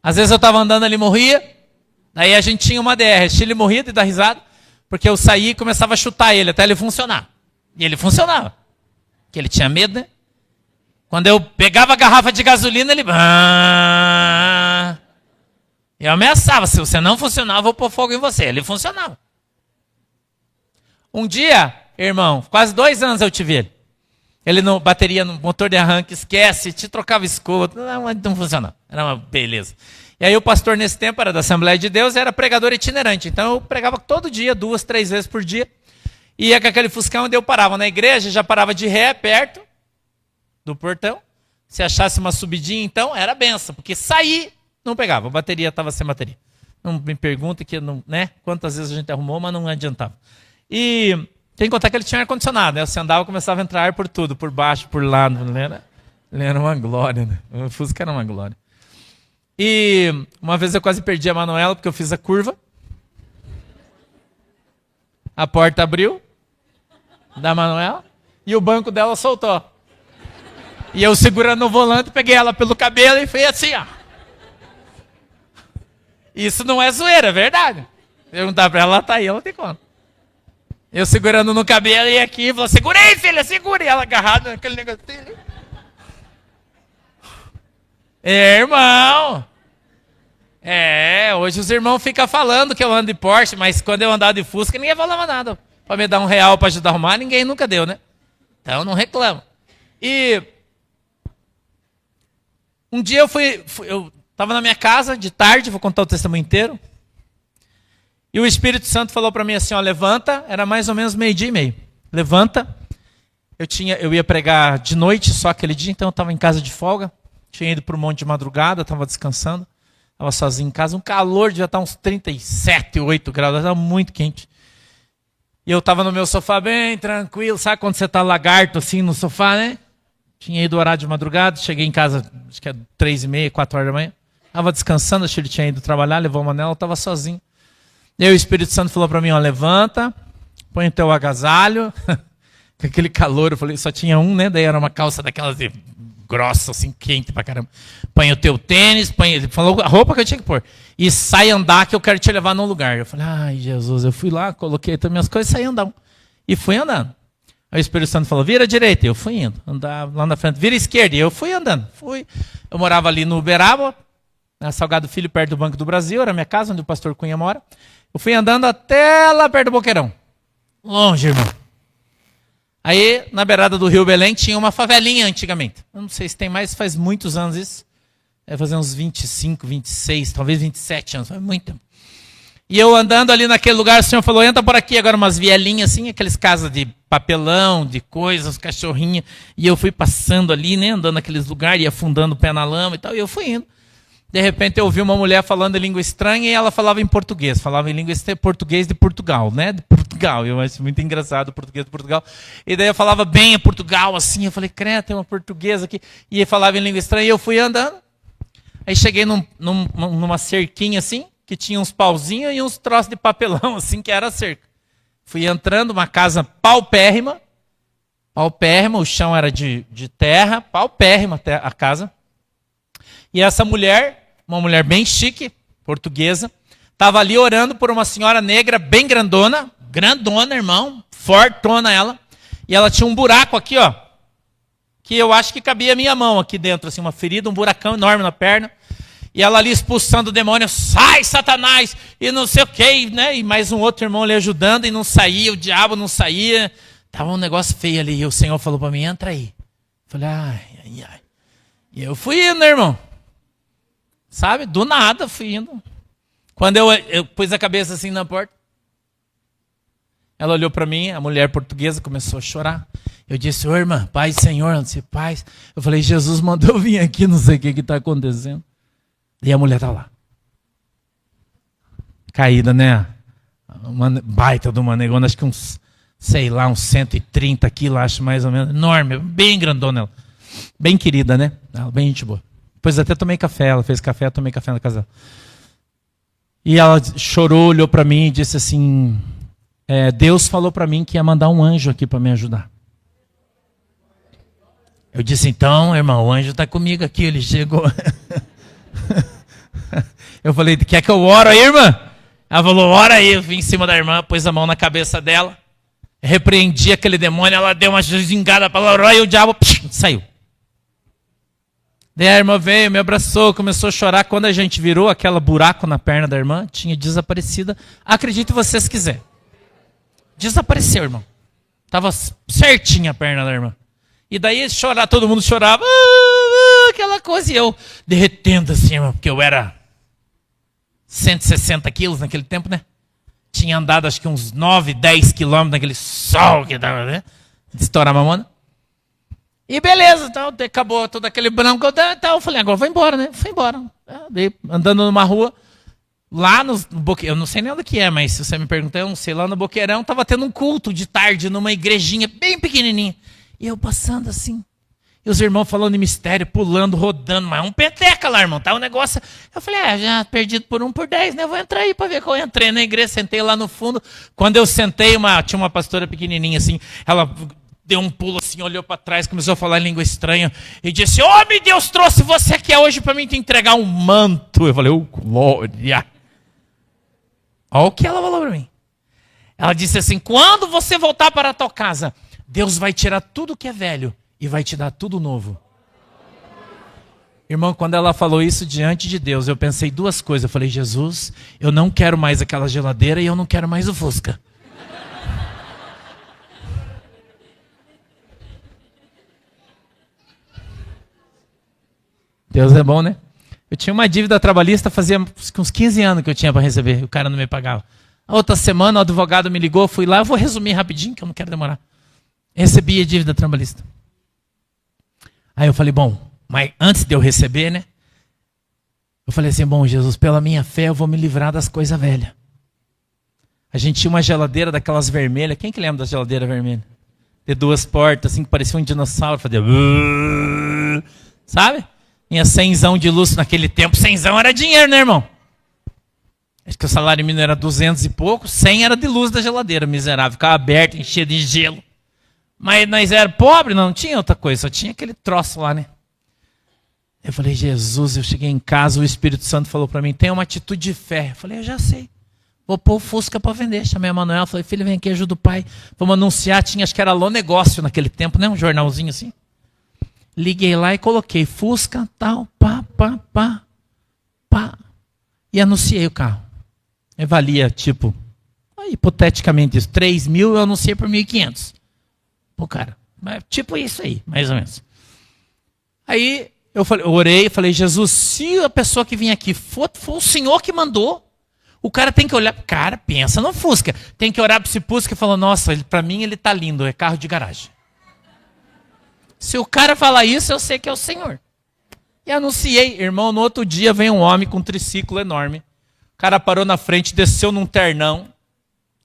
Às vezes eu estava andando ali, morria, daí a gente tinha uma DR, ele morria de dar risada, porque eu saía e começava a chutar ele até ele funcionar. E ele funcionava. Porque ele tinha medo, né? Quando eu pegava a garrafa de gasolina, ele... Eu ameaçava, se você não funcionar, eu vou pôr fogo em você. Ele funcionava. Um dia, irmão, quase 2 anos eu tive ele. Ele não bateria no motor de arranque, esquece, te trocava escoto, não funcionava. Era uma beleza. E aí o pastor nesse tempo era da Assembleia de Deus, era pregador itinerante. Então eu pregava todo dia, 2, 3 vezes por dia. E ia com aquele fuscão onde eu parava na igreja, já parava de ré perto do portão. Se achasse uma subidinha, então, era benção. Porque sair, não pegava. A bateria estava sem bateria. Não me pergunta que não, né? Quantas vezes a gente arrumou, mas não adiantava. E tem que contar que ele tinha ar-condicionado, né? Você andava e começava a entrar ar por tudo, por baixo, por lado. Ele era uma glória, né? O Fusca era uma glória. E uma vez eu quase perdi a Manuela, porque eu fiz a curva. A porta abriu da Manuela e o banco dela soltou. E eu segurando o volante, peguei ela pelo cabelo e fui assim, ó. Isso não é zoeira, é verdade. Perguntar pra ela, ela tá aí, ela tem conta. Eu segurando no cabelo e aqui, falou, segura aí, filha, segura. E ela agarrada naquele negocinho. Irmão. Hoje os irmãos ficam falando que eu ando de Porsche, mas quando eu andava de Fusca, ninguém falava nada. Pra me dar R$1 pra ajudar a arrumar, ninguém nunca deu, né? Então não reclamo. E Um dia eu estava na minha casa, de tarde, vou contar o testemunho inteiro. E o Espírito Santo falou para mim assim, ó, levanta, era mais ou menos 12:30. Levanta. Eu ia pregar de noite só aquele dia, então eu estava em casa de folga. Tinha ido para o monte de madrugada, estava descansando. Estava sozinho em casa, um calor, devia estar uns 37, 8 graus, estava muito quente. E eu estava no meu sofá bem tranquilo, sabe quando você está lagarto assim no sofá, né? Tinha ido orar de madrugada, cheguei em casa, acho que é 3:30, 4 horas da manhã. Estava descansando, acho que ele tinha ido trabalhar, levou uma anela, eu estava sozinho. E aí o Espírito Santo falou para mim, ó, levanta, põe o teu agasalho. Com aquele calor, eu falei, só tinha um, né? Daí era uma calça daquelas grossa, assim, quente pra caramba. Põe o teu tênis, ele falou a roupa que eu tinha que pôr. E sai andar que eu quero te levar num lugar. Eu falei, ai, Jesus, eu fui lá, coloquei todas as minhas coisas e saí andando. E fui andando. Aí o Espírito Santo falou, vira à direita. Eu fui indo, andar lá na frente. Vira à esquerda. E eu fui andando. Eu morava ali no Uberaba, na Salgado Filho, perto do Banco do Brasil. Era a minha casa, onde o pastor Cunha mora. Eu fui andando até lá perto do Boqueirão. Longe, irmão. Aí, na beirada do Rio Belém, tinha uma favelinha antigamente. Eu não sei se tem mais, faz muitos anos isso. Deve fazer uns 25, 26, talvez 27 anos, faz muito tempo. E eu andando ali naquele lugar, o Senhor falou, entra por aqui, agora umas vielinhas assim, aqueles casas de papelão, de coisas, cachorrinha. E eu fui passando ali, né, andando naqueles lugares, ia afundando o pé na lama e tal, e eu fui indo. De repente eu ouvi uma mulher falando em língua estranha e ela falava em português. Falava em língua português de Portugal, né? De Portugal. Eu acho muito engraçado o português de Portugal. E daí eu falava bem em Portugal, assim. Eu falei, creta, tem uma portuguesa aqui. E falava em língua estranha e eu fui andando. Aí cheguei numa cerquinha assim, que tinha uns pauzinhos e uns troços de papelão, assim, que era a cerca. Fui entrando, uma casa paupérrima. Paupérrima, o chão era de terra. Paupérrima a casa. E essa mulher, uma mulher bem chique, portuguesa, estava ali orando por uma senhora negra bem grandona, irmão, fortona ela, e ela tinha um buraco aqui, ó, que eu acho que cabia a minha mão aqui dentro, assim, uma ferida, um buracão enorme na perna, e ela ali expulsando o demônio, sai Satanás, e não sei o que, né, e mais um outro irmão ali ajudando, e não saía, o diabo não saía, tava um negócio feio ali, e o Senhor falou para mim, entra aí. Eu falei, ai, e eu fui indo, né, irmão? Sabe? Do nada fui indo. Quando eu pus a cabeça assim na porta, ela olhou para mim, a mulher portuguesa começou a chorar. Eu disse, ô irmã, paz Senhor, não sei, paz. Eu falei, Jesus mandou eu vir aqui, não sei o que está acontecendo. E a mulher está lá. Caída, né? Uma baita de uma negona, acho que uns, sei lá, uns 130 quilos, acho mais ou menos. Enorme, bem grandona ela. Bem querida, né? Ela, bem gente boa. Depois até tomei café, ela fez café, eu tomei café na casa dela. E ela chorou, olhou para mim e disse assim, Deus falou para mim que ia mandar um anjo aqui para me ajudar. Eu disse, então, irmão, o anjo está comigo aqui, ele chegou. Eu falei, quer que eu oro aí, irmã? Ela falou, ora aí. Eu vim em cima da irmã, pus a mão na cabeça dela, repreendi aquele demônio, ela deu uma gingada para ela, e o diabo saiu. Daí a irmã veio, me abraçou, começou a chorar. Quando a gente virou aquele buraco na perna da irmã, tinha desaparecido. Acredite vocês quiser. Desapareceu, irmão. Estava certinha a perna da irmã. E daí chorar, todo mundo chorava. Aquela coisa. E eu derretendo assim, irmão, porque eu era 160 quilos naquele tempo, né? Tinha andado acho que uns 9, 10 quilômetros naquele sol que dava, né? De estourar a mamona. E beleza, então, acabou todo aquele branco. Então, eu falei, agora vou embora, né? Fui embora. Andando numa rua, lá no Boqueirão, eu não sei nem onde que é, mas se você me perguntar, eu não sei, lá no Boqueirão, estava tendo um culto de tarde numa igrejinha bem pequenininha. E eu passando assim. E os irmãos falando de mistério, pulando, rodando, mas um peteca lá, irmão, tá um negócio. Eu falei, já perdido por 1 por 10, né? Vou entrar aí para ver qual eu entrei na igreja, sentei lá no fundo. Quando eu sentei, tinha uma pastora pequenininha assim, ela deu um pulo assim, olhou para trás, começou a falar em língua estranha e disse, meu Deus, trouxe você aqui hoje para mim te entregar um manto. Eu falei, glória. Olha o que ela falou para mim. Ela disse assim, quando você voltar para a tua casa, Deus vai tirar tudo que é velho e vai te dar tudo novo. Irmão, quando ela falou isso diante de Deus, eu pensei 2 coisas. Eu falei, Jesus, eu não quero mais aquela geladeira e eu não quero mais o Fusca. Deus é bom, né? Eu tinha uma dívida trabalhista, fazia uns 15 anos que eu tinha para receber, o cara não me pagava. A outra semana o advogado me ligou, fui lá, eu vou resumir rapidinho, que eu não quero demorar. Recebi a dívida trabalhista. Aí eu falei, bom, mas antes de eu receber, né? Eu falei assim, bom, Jesus, pela minha fé eu vou me livrar das coisas velhas. A gente tinha uma geladeira daquelas vermelhas, quem que lembra da geladeira vermelha? De 2 portas, assim, que parecia um dinossauro, fazia... Sabe? Tinha 100zão de luz naquele tempo, 100zão era dinheiro, né, irmão? Acho que o salário mínimo era 200 e pouco, 100 era de luz da geladeira, miserável, ficava aberto, enchia de gelo. Mas nós era pobre, não tinha outra coisa, só tinha aquele troço lá, né? Eu falei, Jesus, eu cheguei em casa, o Espírito Santo falou para mim, tenha uma atitude de fé. Eu falei, eu já sei. Vou pôr o Fusca para vender. Chamei a Manuel, falei, filho, vem aqui, ajuda o pai. Vamos anunciar, tinha, acho que era Alô Negócio naquele tempo, né? Um jornalzinho assim. Liguei lá e coloquei Fusca, tal, pá. E anunciei o carro. Eu valia, tipo, hipoteticamente isso, 3 mil, eu anunciei por 1.500. Pô, cara, tipo isso aí, mais ou menos. Aí eu orei e falei, Jesus, se a pessoa que vinha aqui for o Senhor que mandou, o cara tem que olhar, cara, pensa no Fusca, tem que olhar para esse Fusca e falar, nossa, para mim ele tá lindo, é carro de garagem. Se o cara falar isso, eu sei que é o Senhor. E anunciei, irmão, no outro dia vem um homem com um triciclo enorme. O cara parou na frente, desceu num ternão.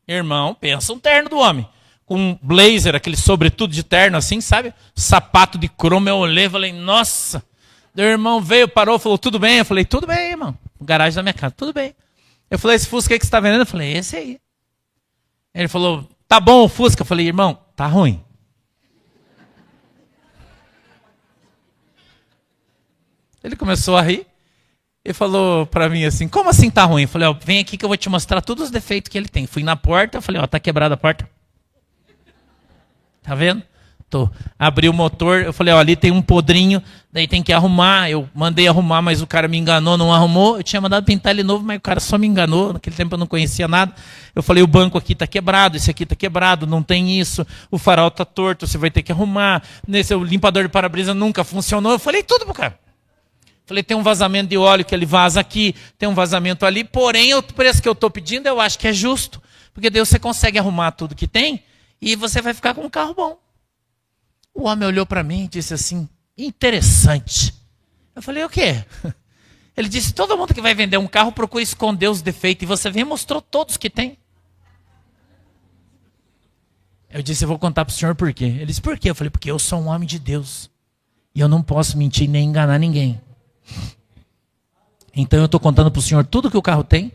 Irmão, pensa um terno do homem. Com um blazer, aquele sobretudo de terno assim, sabe? Sapato de cromo, eu olhei e falei, nossa. O irmão veio, parou, falou, tudo bem? Eu falei, tudo bem, irmão. Garagem da minha casa, tudo bem. Eu falei, esse Fusca aí que você está vendendo? Eu falei, esse aí. Ele falou, tá bom o Fusca? Eu falei, irmão, tá ruim. Ele começou a rir e falou para mim assim, como assim tá ruim? Eu falei, ó, vem aqui que eu vou te mostrar todos os defeitos que ele tem. Fui na porta, eu falei, ó, tá quebrada a porta. Tá vendo? Tô. Abri o motor, eu falei, ó, ali tem um podrinho, daí tem que arrumar. Eu mandei arrumar, mas o cara me enganou, não arrumou. Eu tinha mandado pintar ele novo, mas o cara só me enganou. Naquele tempo eu não conhecia nada. Eu falei, o banco aqui tá quebrado, esse aqui tá quebrado, não tem isso. O farol tá torto, você vai ter que arrumar. Nesse o limpador de para-brisa nunca funcionou. Eu falei tudo pro cara. Falei, tem um vazamento de óleo que ele vaza aqui, tem um vazamento ali, porém o preço que eu estou pedindo eu acho que é justo, porque Deus você consegue arrumar tudo que tem e você vai ficar com um carro bom. O homem olhou para mim e disse assim, interessante. Eu falei, o quê? Ele disse, todo mundo que vai vender um carro procura esconder os defeitos, e você vem e mostrou todos que tem. Eu disse, eu vou contar para o senhor por quê. Ele disse, por quê? Eu falei, porque eu sou um homem de Deus e eu não posso mentir nem enganar ninguém. Então eu estou contando para o senhor tudo que o carro tem,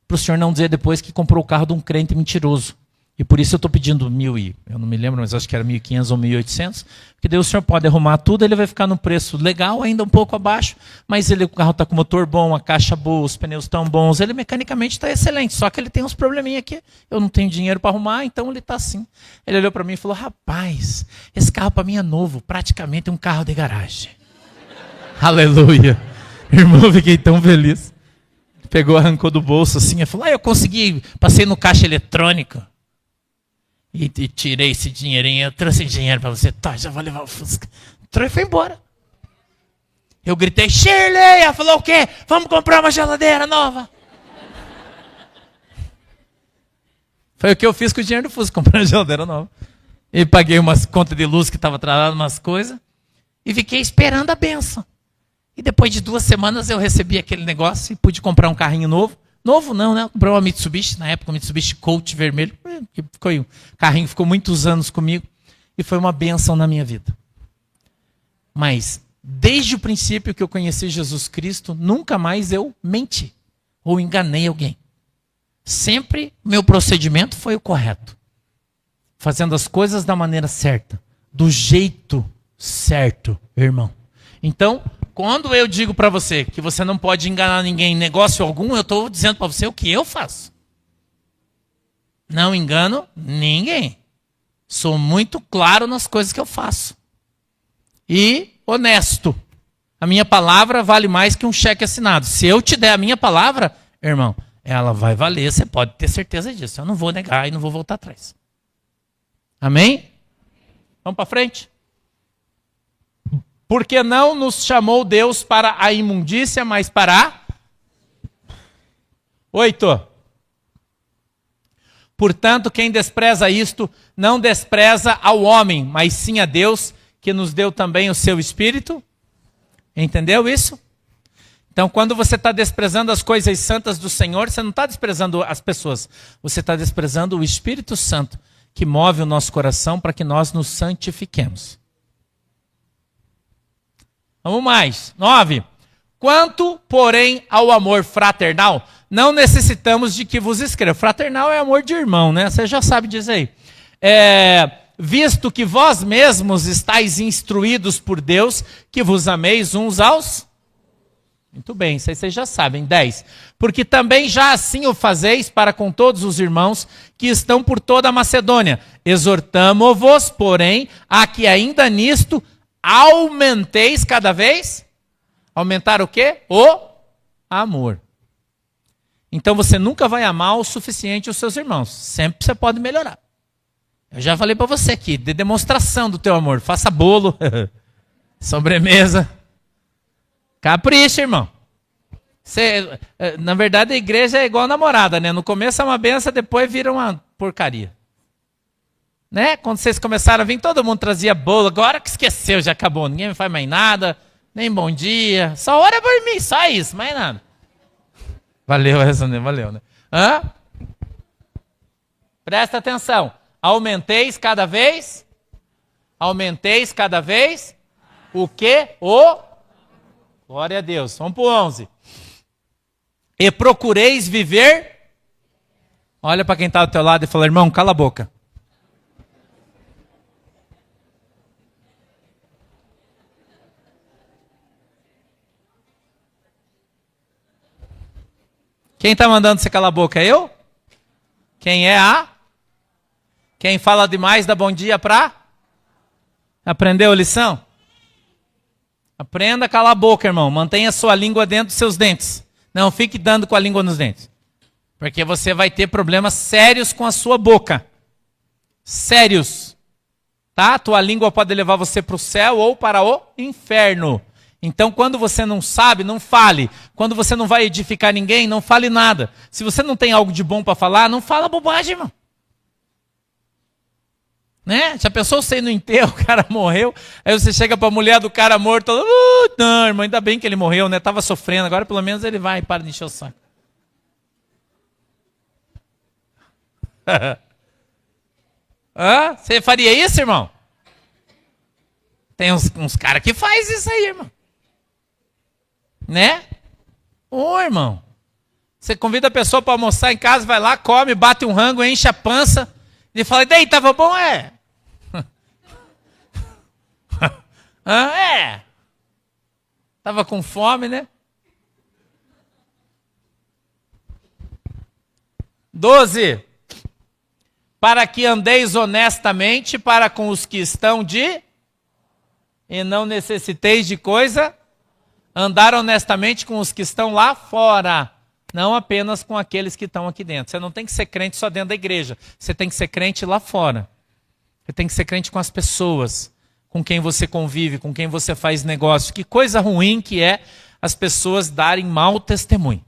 para o senhor não dizer depois que comprou o carro de um crente mentiroso. E por isso eu estou pedindo 1.000, eu não me lembro, mas acho que era 1.500 ou 1.800, porque daí o senhor pode arrumar tudo, ele vai ficar no preço legal, ainda um pouco abaixo, mas o carro está com motor bom, a caixa boa, os pneus estão bons, ele mecanicamente está excelente, só que ele tem uns probleminha aqui, eu não tenho dinheiro para arrumar, então ele está assim. Ele olhou para mim e falou, rapaz, esse carro para mim é novo, praticamente um carro de garagem. Aleluia. Irmão, eu fiquei tão feliz. Pegou, arrancou do bolso assim, e falou, eu consegui, passei no caixa eletrônico. E tirei esse dinheirinho, eu trouxe dinheiro para você, tá, já vou levar o Fusca. Entrou e foi embora. Eu gritei, Shirley! Ela falou, o quê? Vamos comprar uma geladeira nova. Foi o que eu fiz com o dinheiro do Fusca, comprar uma geladeira nova. E paguei umas contas de luz que estava atrasada, umas coisas. E fiquei esperando a bênção. E depois de 2 semanas eu recebi aquele negócio e pude comprar um carrinho novo. Novo não, né? Comprei uma Mitsubishi, na época, um Mitsubishi Colt vermelho. O carrinho ficou muitos anos comigo e foi uma bênção na minha vida. Mas, desde o princípio que eu conheci Jesus Cristo, nunca mais eu menti ou enganei alguém. Sempre meu procedimento foi o correto. Fazendo as coisas da maneira certa, do jeito certo, irmão. Então, quando eu digo para você que você não pode enganar ninguém em negócio algum, eu estou dizendo para você o que eu faço. Não engano ninguém. Sou muito claro nas coisas que eu faço. E honesto. A minha palavra vale mais que um cheque assinado. Se eu te der a minha palavra, irmão, ela vai valer, você pode ter certeza disso. Eu não vou negar e não vou voltar atrás. Amém? Vamos para frente? Porque não nos chamou Deus para a imundícia, mas para a... 8. Portanto, quem despreza isto, não despreza ao homem, mas sim a Deus, que nos deu também o seu Espírito. Entendeu isso? Então, quando você está desprezando as coisas santas do Senhor, você não está desprezando as pessoas. Você está desprezando o Espírito Santo, que move o nosso coração para que nós nos santifiquemos. Vamos mais. 9. Quanto, porém, ao amor fraternal, não necessitamos de que vos escreva. Fraternal é amor de irmão, né? Você já sabe dizer aí. Visto que vós mesmos estáis instruídos por Deus, que vos ameis uns aos... Muito bem, isso aí vocês já sabem. 10. Porque também já assim o fazeis para com todos os irmãos que estão por toda a Macedônia. Exortamo-vos, porém, a que ainda nisto aumenteis cada vez... Aumentar o quê? O amor. Então você nunca vai amar o suficiente os seus irmãos. Sempre você pode melhorar. Eu já falei para você aqui, de demonstração do teu amor. Faça bolo, sobremesa. Capricha, irmão. Você, na verdade, a igreja é igual a namorada, né? No começo é uma benção, depois vira uma porcaria. Né? Quando vocês começaram a vir, todo mundo trazia bolo. Agora que esqueceu, já acabou. Ninguém me faz mais nada. Nem bom dia, só ora por mim, só isso, mais nada. Valeu, valeu, né? Hã? Presta atenção. Aumenteis cada vez o quê? Glória a Deus. Vamos para o 11. E procureis viver. Olha para quem está do teu lado e fala, irmão, cala a boca. Quem está mandando você calar a boca? É eu? Quem é a? Quem fala demais dá bom dia para? Aprendeu a lição? Aprenda a calar a boca, irmão. Mantenha a sua língua dentro dos seus dentes. Não fique dando com a língua nos dentes. Porque você vai ter problemas sérios com a sua boca. Sérios. Tá? Tua língua pode levar você para o céu ou para o inferno. Então, quando você não sabe, não fale. Quando você não vai edificar ninguém, não fale nada. Se você não tem algo de bom para falar, não fala bobagem, irmão. Né? Já pensou você ir no enterro, o cara morreu, aí você chega para a mulher do cara morto, não, irmão, ainda bem que ele morreu, né? Tava sofrendo, agora pelo menos ele vai e para de encher o saco. Você faria isso, irmão? Tem uns caras que faz isso aí, irmão. Né? Irmão. Você convida a pessoa para almoçar em casa, vai lá, come, bate um rango, enche a pança. E fala, e daí, tava bom? Tava com fome, né? 12. Para que andeis honestamente para com os que estão e não necessiteis de coisa. Andar honestamente com os que estão lá fora. Não apenas com aqueles que estão aqui dentro. Você não tem que ser crente só dentro da igreja. Você tem que ser crente lá fora. Você tem que ser crente com as pessoas, com quem você convive, com quem você faz negócio. Que coisa ruim que é as pessoas darem mau testemunho.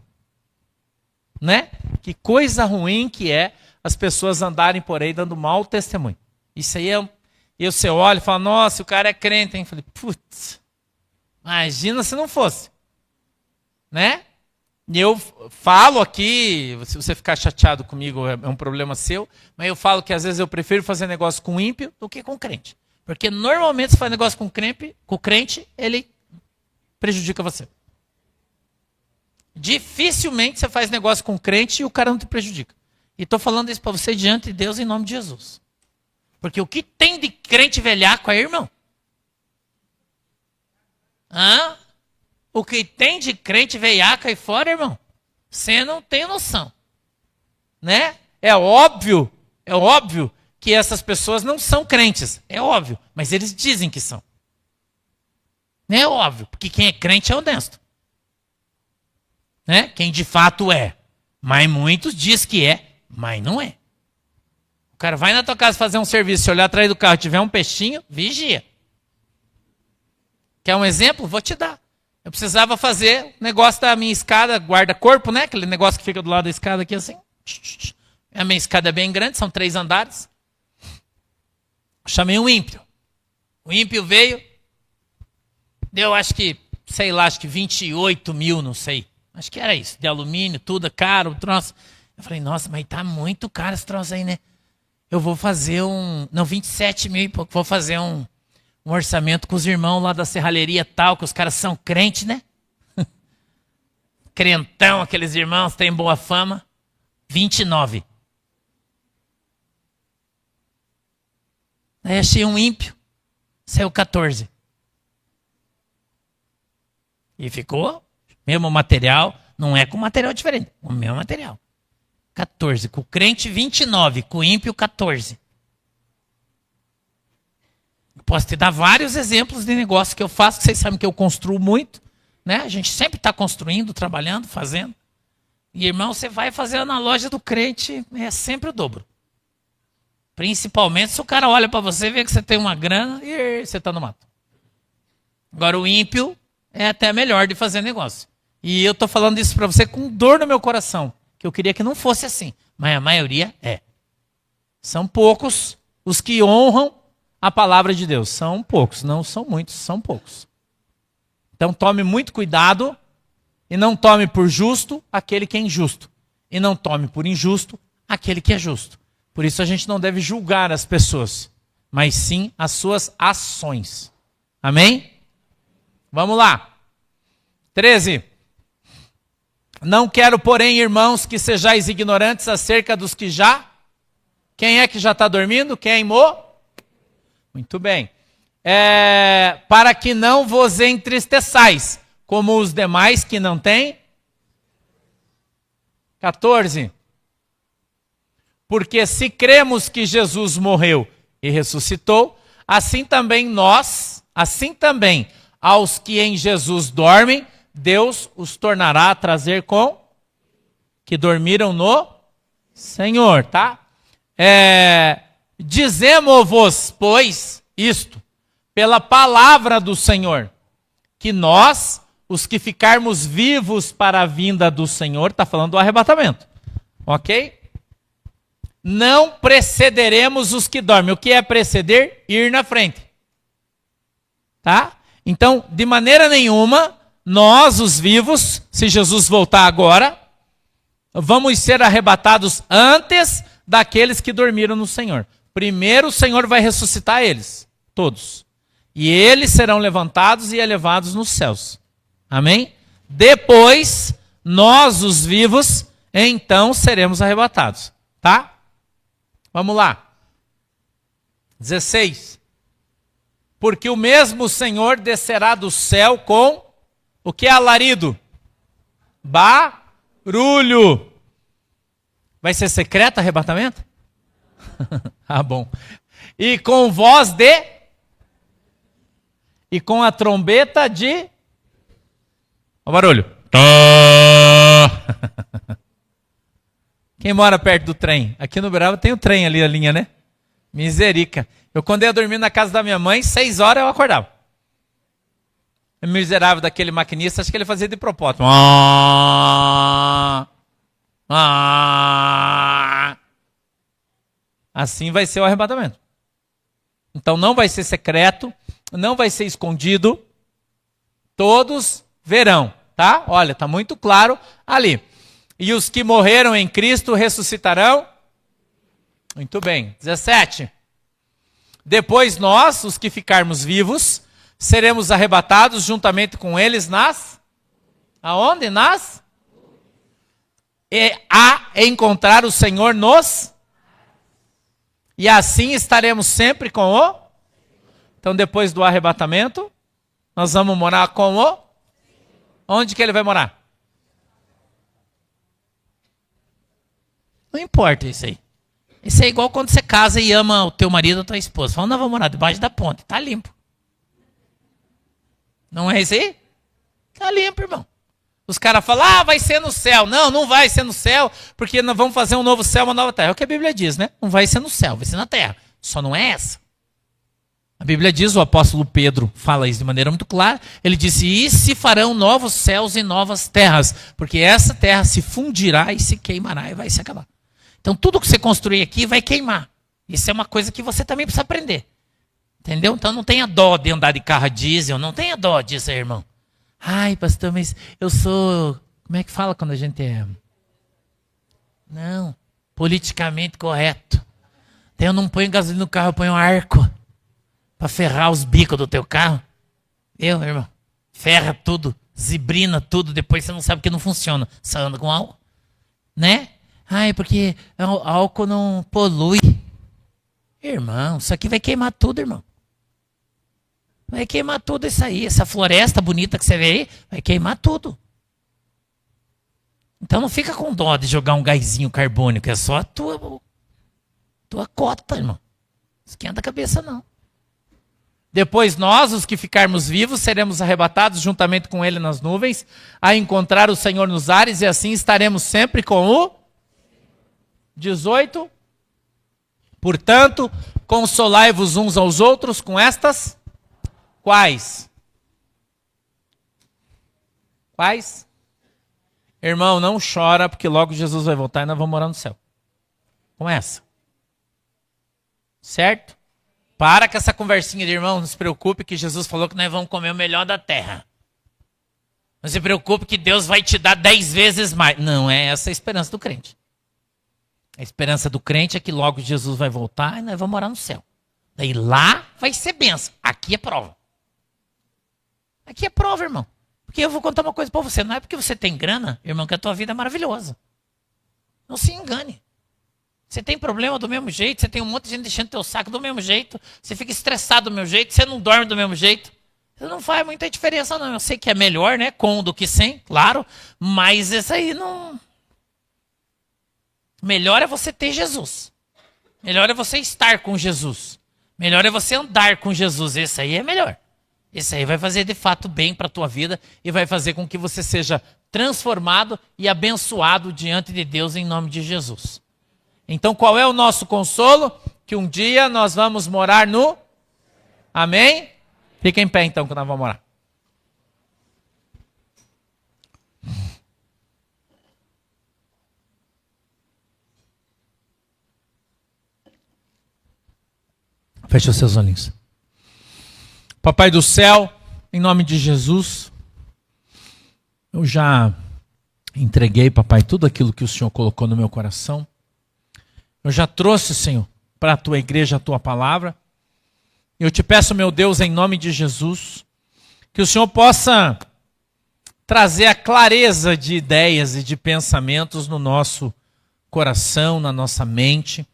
Né? Que coisa ruim que é as pessoas andarem por aí dando mau testemunho. Isso aí é... E você olha e fala, nossa, o cara é crente, hein? Eu falei, putz, imagina se não fosse. Né? E eu falo aqui, se você ficar chateado comigo é um problema seu, mas eu falo que às vezes eu prefiro fazer negócio com ímpio do que com crente. Porque normalmente se faz negócio com crente, ele prejudica você. Dificilmente você faz negócio com crente e o cara não te prejudica. E estou falando isso para você diante de Deus em nome de Jesus. Porque o que tem de crente velhaco aí, irmão? O que tem de crente veiaca aí fora, irmão? Você não tem noção. Né? É óbvio que essas pessoas não são crentes. É óbvio, mas eles dizem que são. É óbvio, porque quem é crente é honesto. Né? Quem de fato é. Mas muitos diz que é, mas não é. O cara vai na tua casa fazer um serviço, se olhar atrás do carro e tiver um peixinho, vigia. Quer um exemplo? Vou te dar. Eu precisava fazer o negócio da minha escada guarda-corpo, né? Aquele negócio que fica do lado da escada aqui assim. A minha escada é bem grande, são 3 andares. Chamei um ímpio. O ímpio veio, deu acho que 28 mil, não sei. Acho que era isso, de alumínio, tudo caro, o troço. Eu falei, nossa, mas tá muito caro esse troço aí, né? Eu vou fazer 27 mil e pouco, vou fazer um orçamento com os irmãos lá da serralheria tal, que os caras são crentes, né? Crentão, aqueles irmãos, têm boa fama. 29. Aí achei um ímpio, saiu 14. E ficou mesmo material, não é com material diferente, o mesmo material. 14, com o crente 29, com o ímpio 14. Posso te dar vários exemplos de negócio que eu faço, que vocês sabem que eu construo muito, né? A gente sempre está construindo, trabalhando, fazendo. E irmão, você vai fazer na loja do crente, é sempre o dobro. Principalmente se o cara olha para você, vê que você tem uma grana e você está no mato. Agora o ímpio é até melhor de fazer negócio. E eu estou falando isso para você com dor no meu coração, que eu queria que não fosse assim, mas a maioria é. São poucos os que honram a palavra de Deus. São poucos, não são muitos, são poucos. Então tome muito cuidado e não tome por justo aquele que é injusto. E não tome por injusto aquele que é justo. Por isso a gente não deve julgar as pessoas, mas sim as suas ações. Amém? Vamos lá. 13. Não quero, porém, irmãos, que sejais ignorantes acerca dos que já... Quem é que já está dormindo? Queimou? Muito bem. Para que não vos entristeçais, como os demais que não têm. 14. Porque se cremos que Jesus morreu e ressuscitou, assim também aos que em Jesus dormem, Deus os tornará a trazer com que dormiram no Senhor, tá? Dizemo-vos, pois, isto, pela palavra do Senhor, que nós, os que ficarmos vivos para a vinda do Senhor, está falando do arrebatamento, ok? Não precederemos os que dormem. O que é preceder? Ir na frente. Tá? Então, de maneira nenhuma, nós, os vivos, se Jesus voltar agora, vamos ser arrebatados antes daqueles que dormiram no Senhor. Primeiro o Senhor vai ressuscitar eles, todos. E eles serão levantados e elevados nos céus. Amém? Depois, nós, os vivos, então seremos arrebatados. Tá? Vamos lá. 16. Porque o mesmo Senhor descerá do céu com o que é alarido? Barulho. Vai ser secreto arrebatamento? Ah, bom. E com voz de... E com a trombeta de... O barulho. Quem mora perto do trem? Aqui no Uberaba tem o trem ali, a linha, né? Miserica. Eu quando ia dormir na casa da minha mãe, 6 horas eu acordava. O miserável daquele maquinista, acho que ele fazia de propósito. Assim vai ser o arrebatamento. Então não vai ser secreto, não vai ser escondido. Todos verão, tá? Olha, tá muito claro ali. E os que morreram em Cristo ressuscitarão? Muito bem. 17. Depois nós, os que ficarmos vivos, seremos arrebatados juntamente com eles nas... Aonde? Nas... a encontrar o Senhor nos... E assim estaremos sempre com o... Então depois do arrebatamento, nós vamos morar com o... Onde que ele vai morar? Não importa isso aí. Isso é igual quando você casa e ama o teu marido ou a tua esposa. Fala, nós vamos morar debaixo da ponte. Tá limpo. Não é isso aí? Tá limpo, irmão. Os caras falam, vai ser no céu. Não, não vai ser no céu, porque nós vamos fazer um novo céu, uma nova terra. É o que a Bíblia diz, né? Não vai ser no céu, vai ser na terra. Só não é essa. A Bíblia diz, o apóstolo Pedro fala isso de maneira muito clara, ele disse, e se farão novos céus e novas terras, porque essa terra se fundirá e se queimará e vai se acabar. Então tudo que você construir aqui vai queimar. Isso é uma coisa que você também precisa aprender. Entendeu? Então não tenha dó de andar de carro a diesel, não tenha dó disso, irmão. Ai, pastor, mas eu sou... Como é que fala quando a gente é... Não, politicamente correto. Então eu não ponho gasolina no carro, eu ponho um arco. Para ferrar os bicos do teu carro. Eu, irmão, ferra tudo, zibrina tudo, depois você não sabe que não funciona. Você anda com álcool. Né? Ai, porque álcool não polui. Irmão, isso aqui vai queimar tudo, irmão. Vai queimar tudo isso aí. Essa floresta bonita que você vê aí, vai queimar tudo. Então não fica com dó de jogar um gásinho carbônico. É só a tua cota, irmão. Esquenta a cabeça, não. Depois nós, os que ficarmos vivos, seremos arrebatados juntamente com ele nas nuvens, a encontrar o Senhor nos ares, e assim estaremos sempre com o 18. Portanto, consolai-vos uns aos outros com estas... Quais? Quais? Irmão, não chora, porque logo Jesus vai voltar e nós vamos morar no céu. Com essa. Certo? Para com essa conversinha de irmão, não se preocupe que Jesus falou que nós vamos comer o melhor da terra. Não se preocupe que Deus vai te dar 10 vezes mais. Não é essa a esperança do crente. A esperança do crente é que logo Jesus vai voltar e nós vamos morar no céu. Daí lá vai ser bênção. Aqui é prova. Aqui é prova, irmão. Porque eu vou contar uma coisa para você. Não é porque você tem grana, irmão, que a tua vida é maravilhosa. Não se engane. Você tem problema do mesmo jeito, você tem um monte de gente deixando teu saco do mesmo jeito, você fica estressado do mesmo jeito, você não dorme do mesmo jeito. Isso não faz muita diferença, não. Eu sei que é melhor, né, com do que sem, claro, mas isso aí não... Melhor é você ter Jesus. Melhor é você estar com Jesus. Melhor é você andar com Jesus. Esse aí é melhor. Esse aí vai fazer de fato bem para a tua vida e vai fazer com que você seja transformado e abençoado diante de Deus em nome de Jesus. Então, qual é o nosso consolo? Que um dia nós vamos morar no... Amém? Fica em pé então que nós vamos morar. Feche os seus olhinhos. Papai do céu, em nome de Jesus, eu já entreguei, papai, tudo aquilo que o Senhor colocou no meu coração. Eu já trouxe, Senhor, para a tua igreja a tua palavra. Eu te peço, meu Deus, em nome de Jesus, que o Senhor possa trazer a clareza de ideias e de pensamentos no nosso coração, na nossa mente.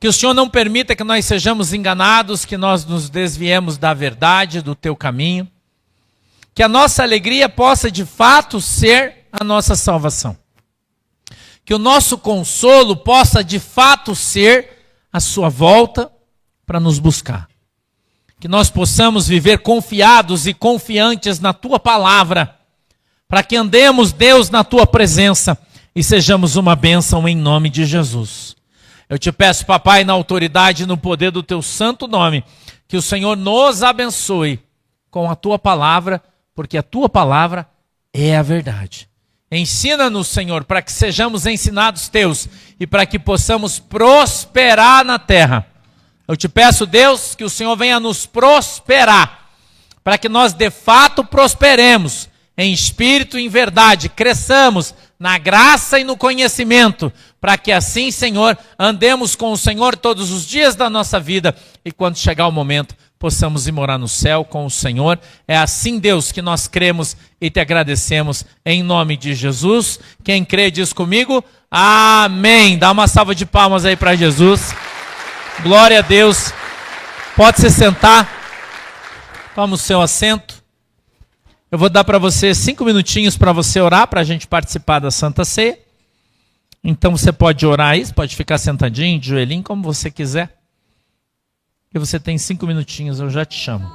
Que o Senhor não permita que nós sejamos enganados, que nós nos desviemos da verdade, do teu caminho. Que a nossa alegria possa de fato ser a nossa salvação. Que o nosso consolo possa de fato ser a sua volta para nos buscar. Que nós possamos viver confiados e confiantes na tua palavra, para que andemos, Deus, na tua presença e sejamos uma bênção em nome de Jesus. Eu te peço, papai, na autoridade e no poder do teu santo nome, que o Senhor nos abençoe com a tua palavra, porque a tua palavra é a verdade. Ensina-nos, Senhor, para que sejamos ensinados teus e para que possamos prosperar na terra. Eu te peço, Deus, que o Senhor venha nos prosperar, para que nós de fato prosperemos em espírito e em verdade, cresçamos na graça e no conhecimento, para que assim, Senhor, andemos com o Senhor todos os dias da nossa vida e quando chegar o momento, possamos ir morar no céu com o Senhor. É assim, Deus, que nós cremos e te agradecemos em nome de Jesus. Quem crê diz comigo, amém. Dá uma salva de palmas aí para Jesus. Glória a Deus. Pode se sentar. Toma o seu assento. Eu vou dar para você 5 minutinhos para você orar, para a gente participar da Santa Ceia. Então você pode orar aí, você pode ficar sentadinho, de joelhinho, como você quiser. E você tem 5 minutinhos, eu já te chamo.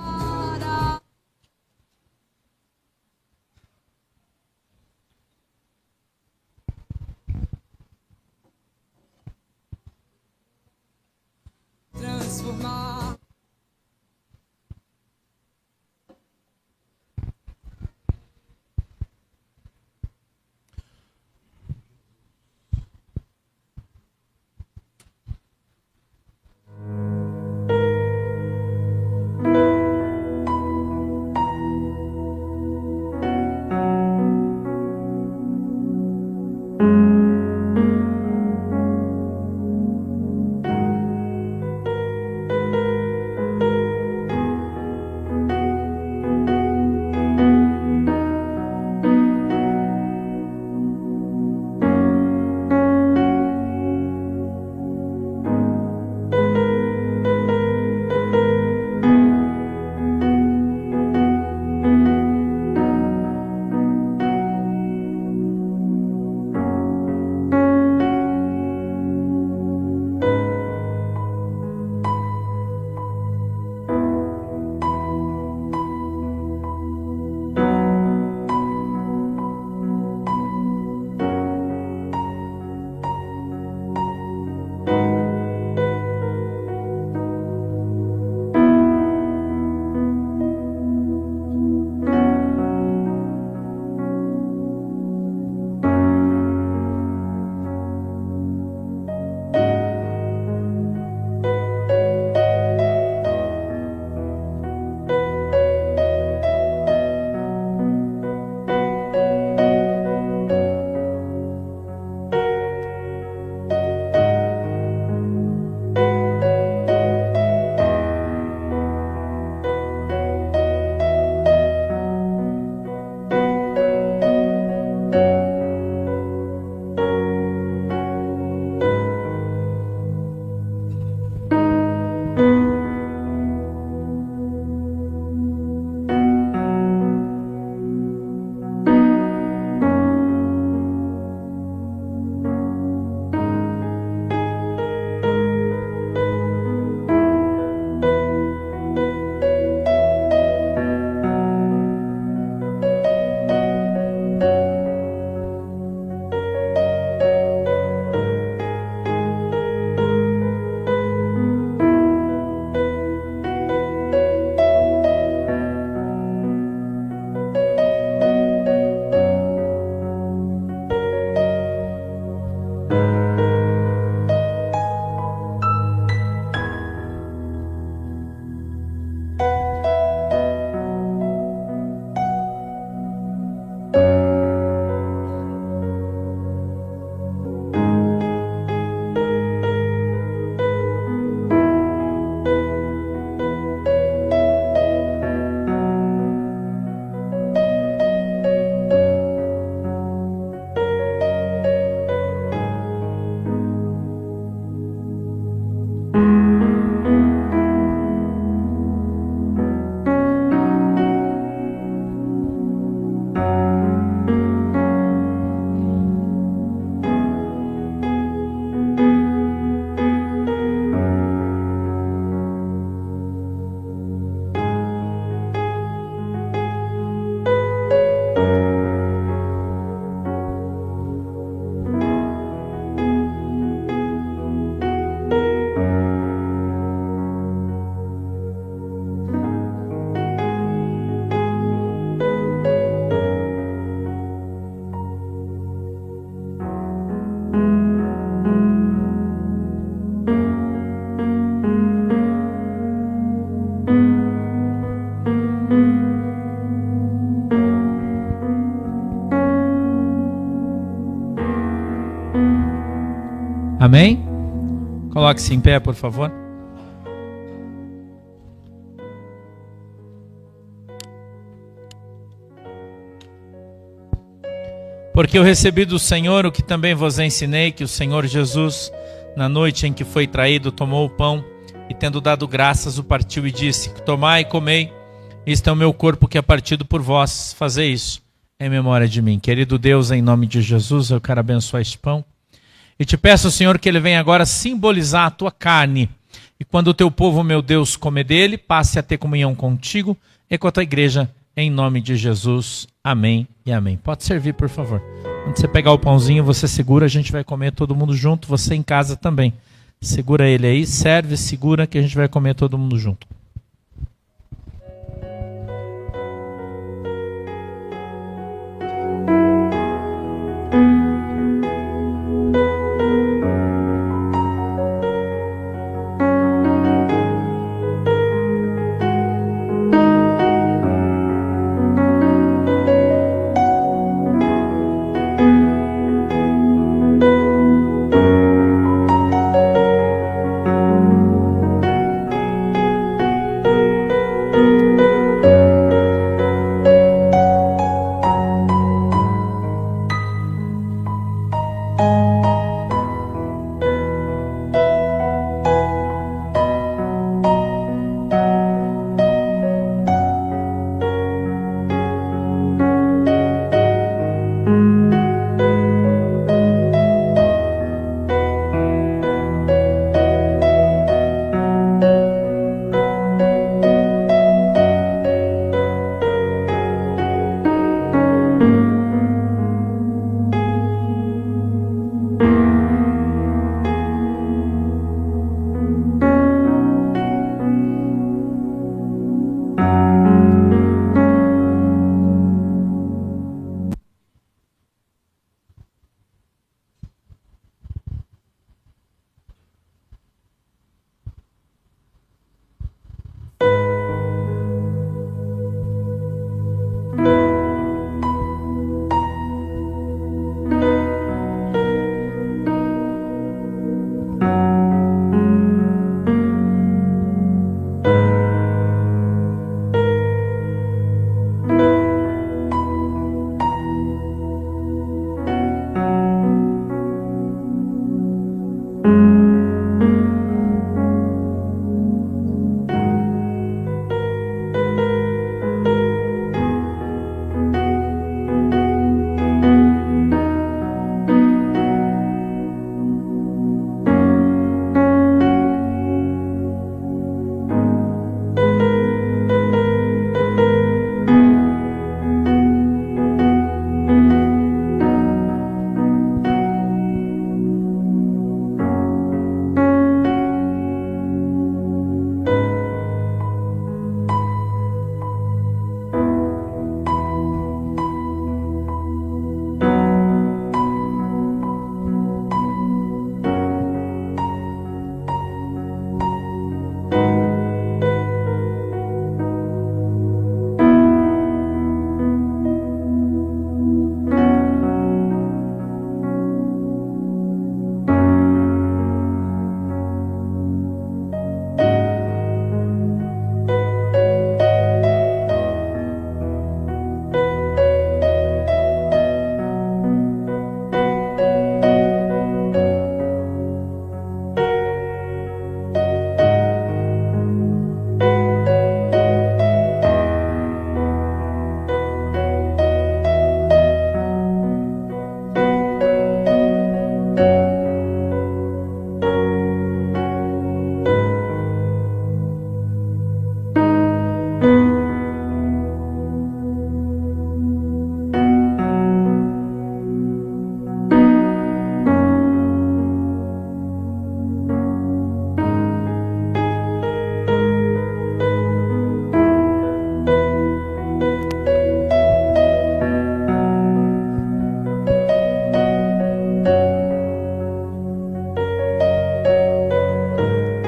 Amém? Coloque-se em pé, por favor. Porque eu recebi do Senhor o que também vos ensinei, que o Senhor Jesus, na noite em que foi traído, tomou o pão e, tendo dado graças, o partiu e disse: tomai e comei, isto é o meu corpo que é partido por vós, fazei isso em memória de mim. Querido Deus, em nome de Jesus, eu quero abençoar este pão e te peço, Senhor, que ele venha agora simbolizar a tua carne, e quando o teu povo, meu Deus, comer dele, passe a ter comunhão contigo e com a tua igreja, em nome de Jesus. Amém e amém. Pode servir, por favor. Quando você pegar o pãozinho, você segura, a gente vai comer todo mundo junto, você em casa também. Segura ele aí, serve, segura, que a gente vai comer todo mundo junto.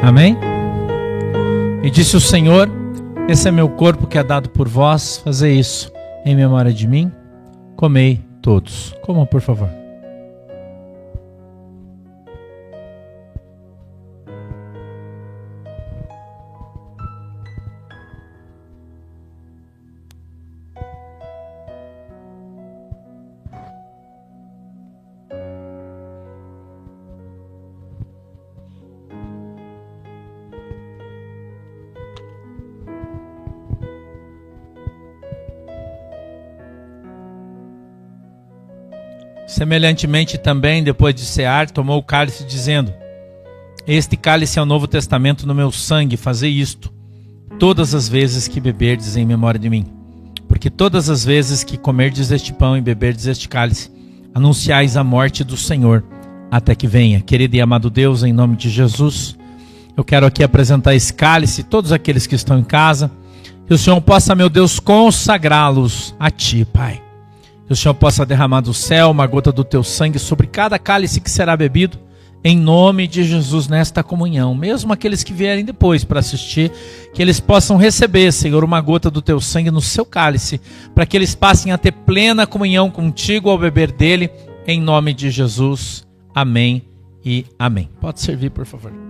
Amém? E disse o Senhor: esse é meu corpo que é dado por vós, fazei isso em memória de mim. Comei todos. Comam, por favor. Semelhantemente também, depois de cear, tomou o cálice, dizendo: Este cálice é o Novo Testamento no meu sangue, fazei isto todas as vezes que beberdes em memória de mim. Porque todas as vezes que comerdes este pão e beberdes este cálice, anunciais a morte do Senhor, até que venha. Querido e amado Deus, em nome de Jesus, eu quero aqui apresentar esse cálice, todos aqueles que estão em casa, que o Senhor possa, meu Deus, consagrá-los a Ti, Pai. Que o Senhor possa derramar do céu uma gota do Teu sangue sobre cada cálice que será bebido, em nome de Jesus, nesta comunhão. Mesmo aqueles que vierem depois para assistir, que eles possam receber, Senhor, uma gota do Teu sangue no seu cálice, para que eles passem a ter plena comunhão contigo ao beber dele, em nome de Jesus. Amém e amém. Pode servir, por favor.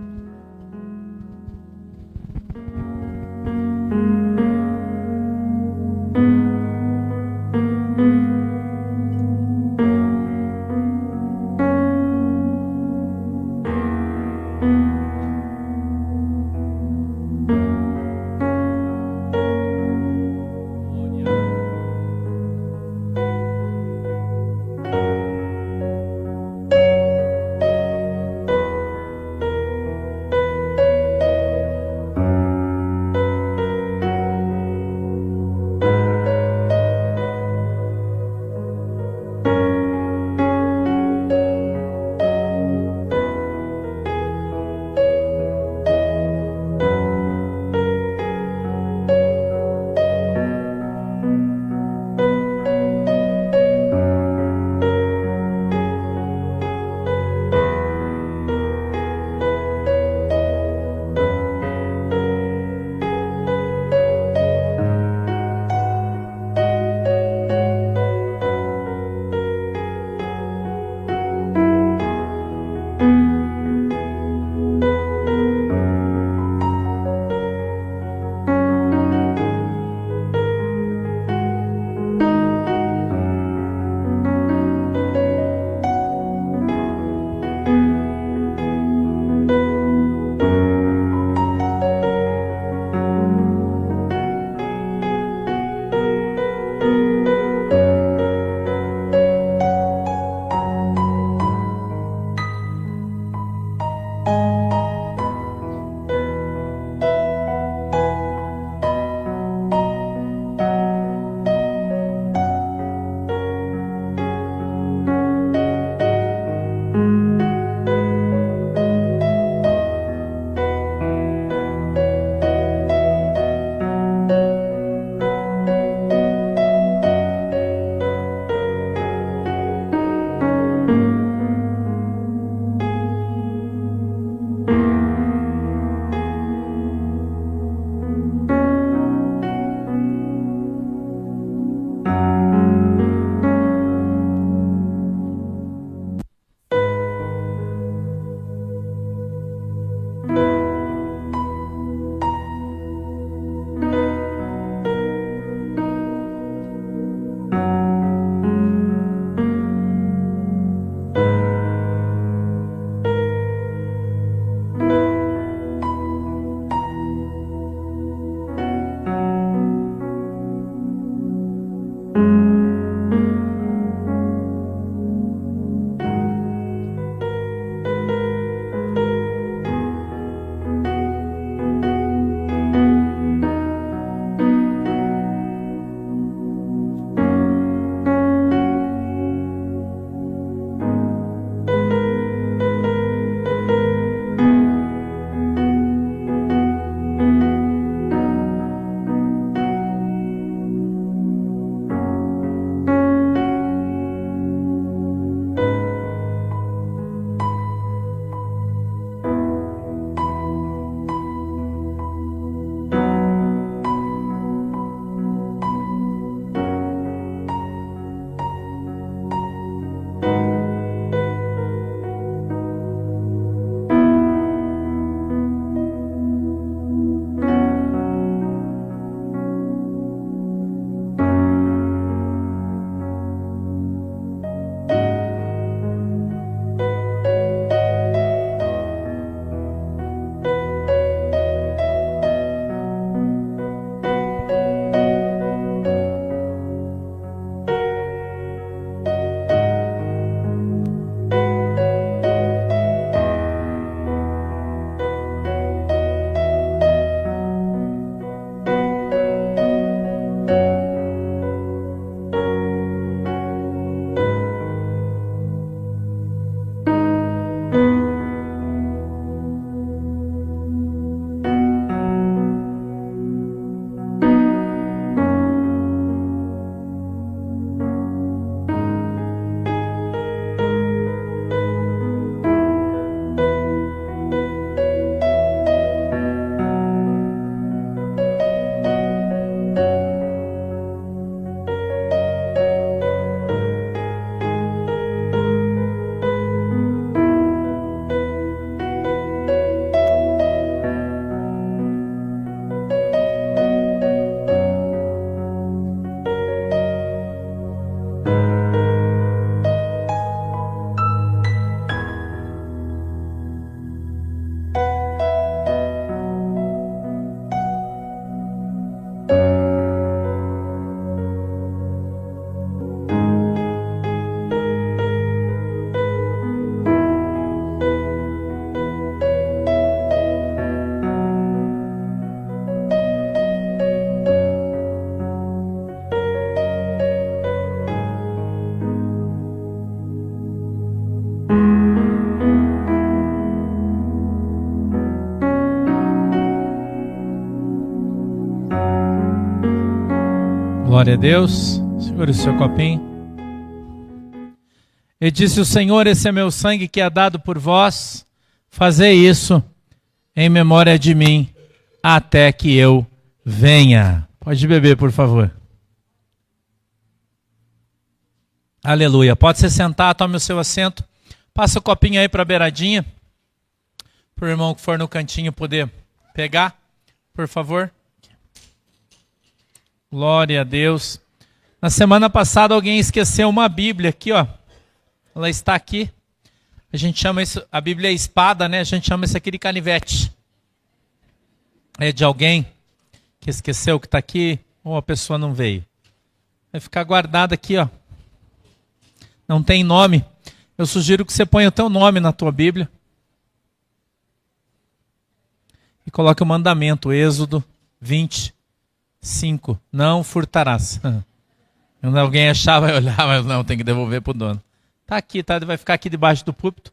Glória a Deus. Segure o seu copinho. E disse o Senhor: esse é meu sangue que é dado por vós. Fazei isso em memória de mim, até que eu venha. Pode beber, por favor. Aleluia. Pode se sentar, tome o seu assento. Passa o copinho aí para a beiradinha, para o irmão que for no cantinho poder pegar, por favor. Glória a Deus. Na semana passada alguém esqueceu uma Bíblia aqui, ó. Ela está aqui. A gente chama isso, a Bíblia é espada, né? A gente chama isso aqui de canivete. É de alguém que esqueceu que está aqui, ou a pessoa não veio. Vai ficar guardada aqui, ó. Não tem nome. Eu sugiro que você ponha o teu nome na tua Bíblia. E coloque o mandamento, Êxodo 25. Não furtarás. Quando alguém achar, vai olhar, mas não, tem que devolver para o dono. Está aqui, tá? Vai ficar aqui debaixo do púlpito.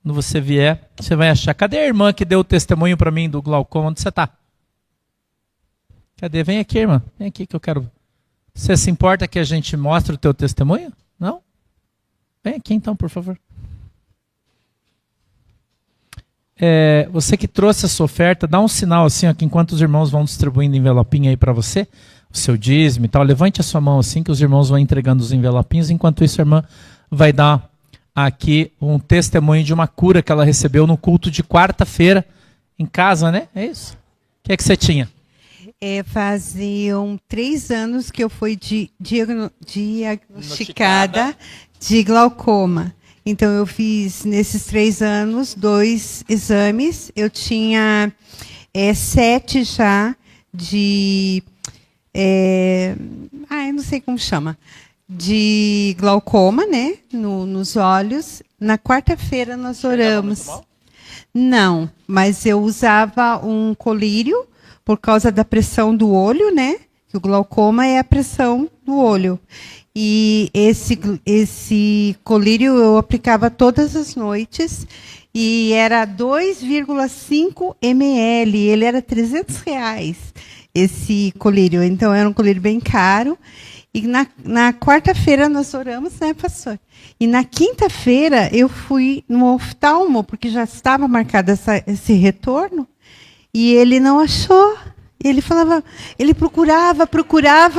Quando você vier, você vai achar. Cadê a irmã que deu o testemunho para mim do glaucoma? Onde você está? Cadê? Vem aqui, irmã. Vem aqui que eu quero... Você se importa que a gente mostre o teu testemunho? Não? Vem aqui então, por favor. Você que trouxe essa oferta, dá um sinal assim, ó, que enquanto os irmãos vão distribuindo envelopinho aí para você, o seu dízimo e tal, levante a sua mão assim, que os irmãos vão entregando os envelopinhos. Enquanto isso, a irmã vai dar aqui um testemunho de uma cura que ela recebeu no culto de quarta-feira em casa, né? É isso? O que é que você tinha? Faziam 3 anos que eu fui diagnosticada de glaucoma. Então, eu fiz, nesses 3 anos, 2 exames. Eu tinha 7 já de... eu não sei como chama. De glaucoma, né? Nos olhos. Na quarta-feira, nós oramos. Não, mas eu usava um colírio por causa da pressão do olho, né? Que o glaucoma é a pressão do olho. E esse colírio eu aplicava todas as noites e era 2,5 ml. Ele era R$300, esse colírio. Então, era um colírio bem caro. E na quarta-feira nós oramos, né, pastor? E na quinta-feira eu fui no oftalmo, porque já estava marcado esse retorno, e ele não achou. Ele procurava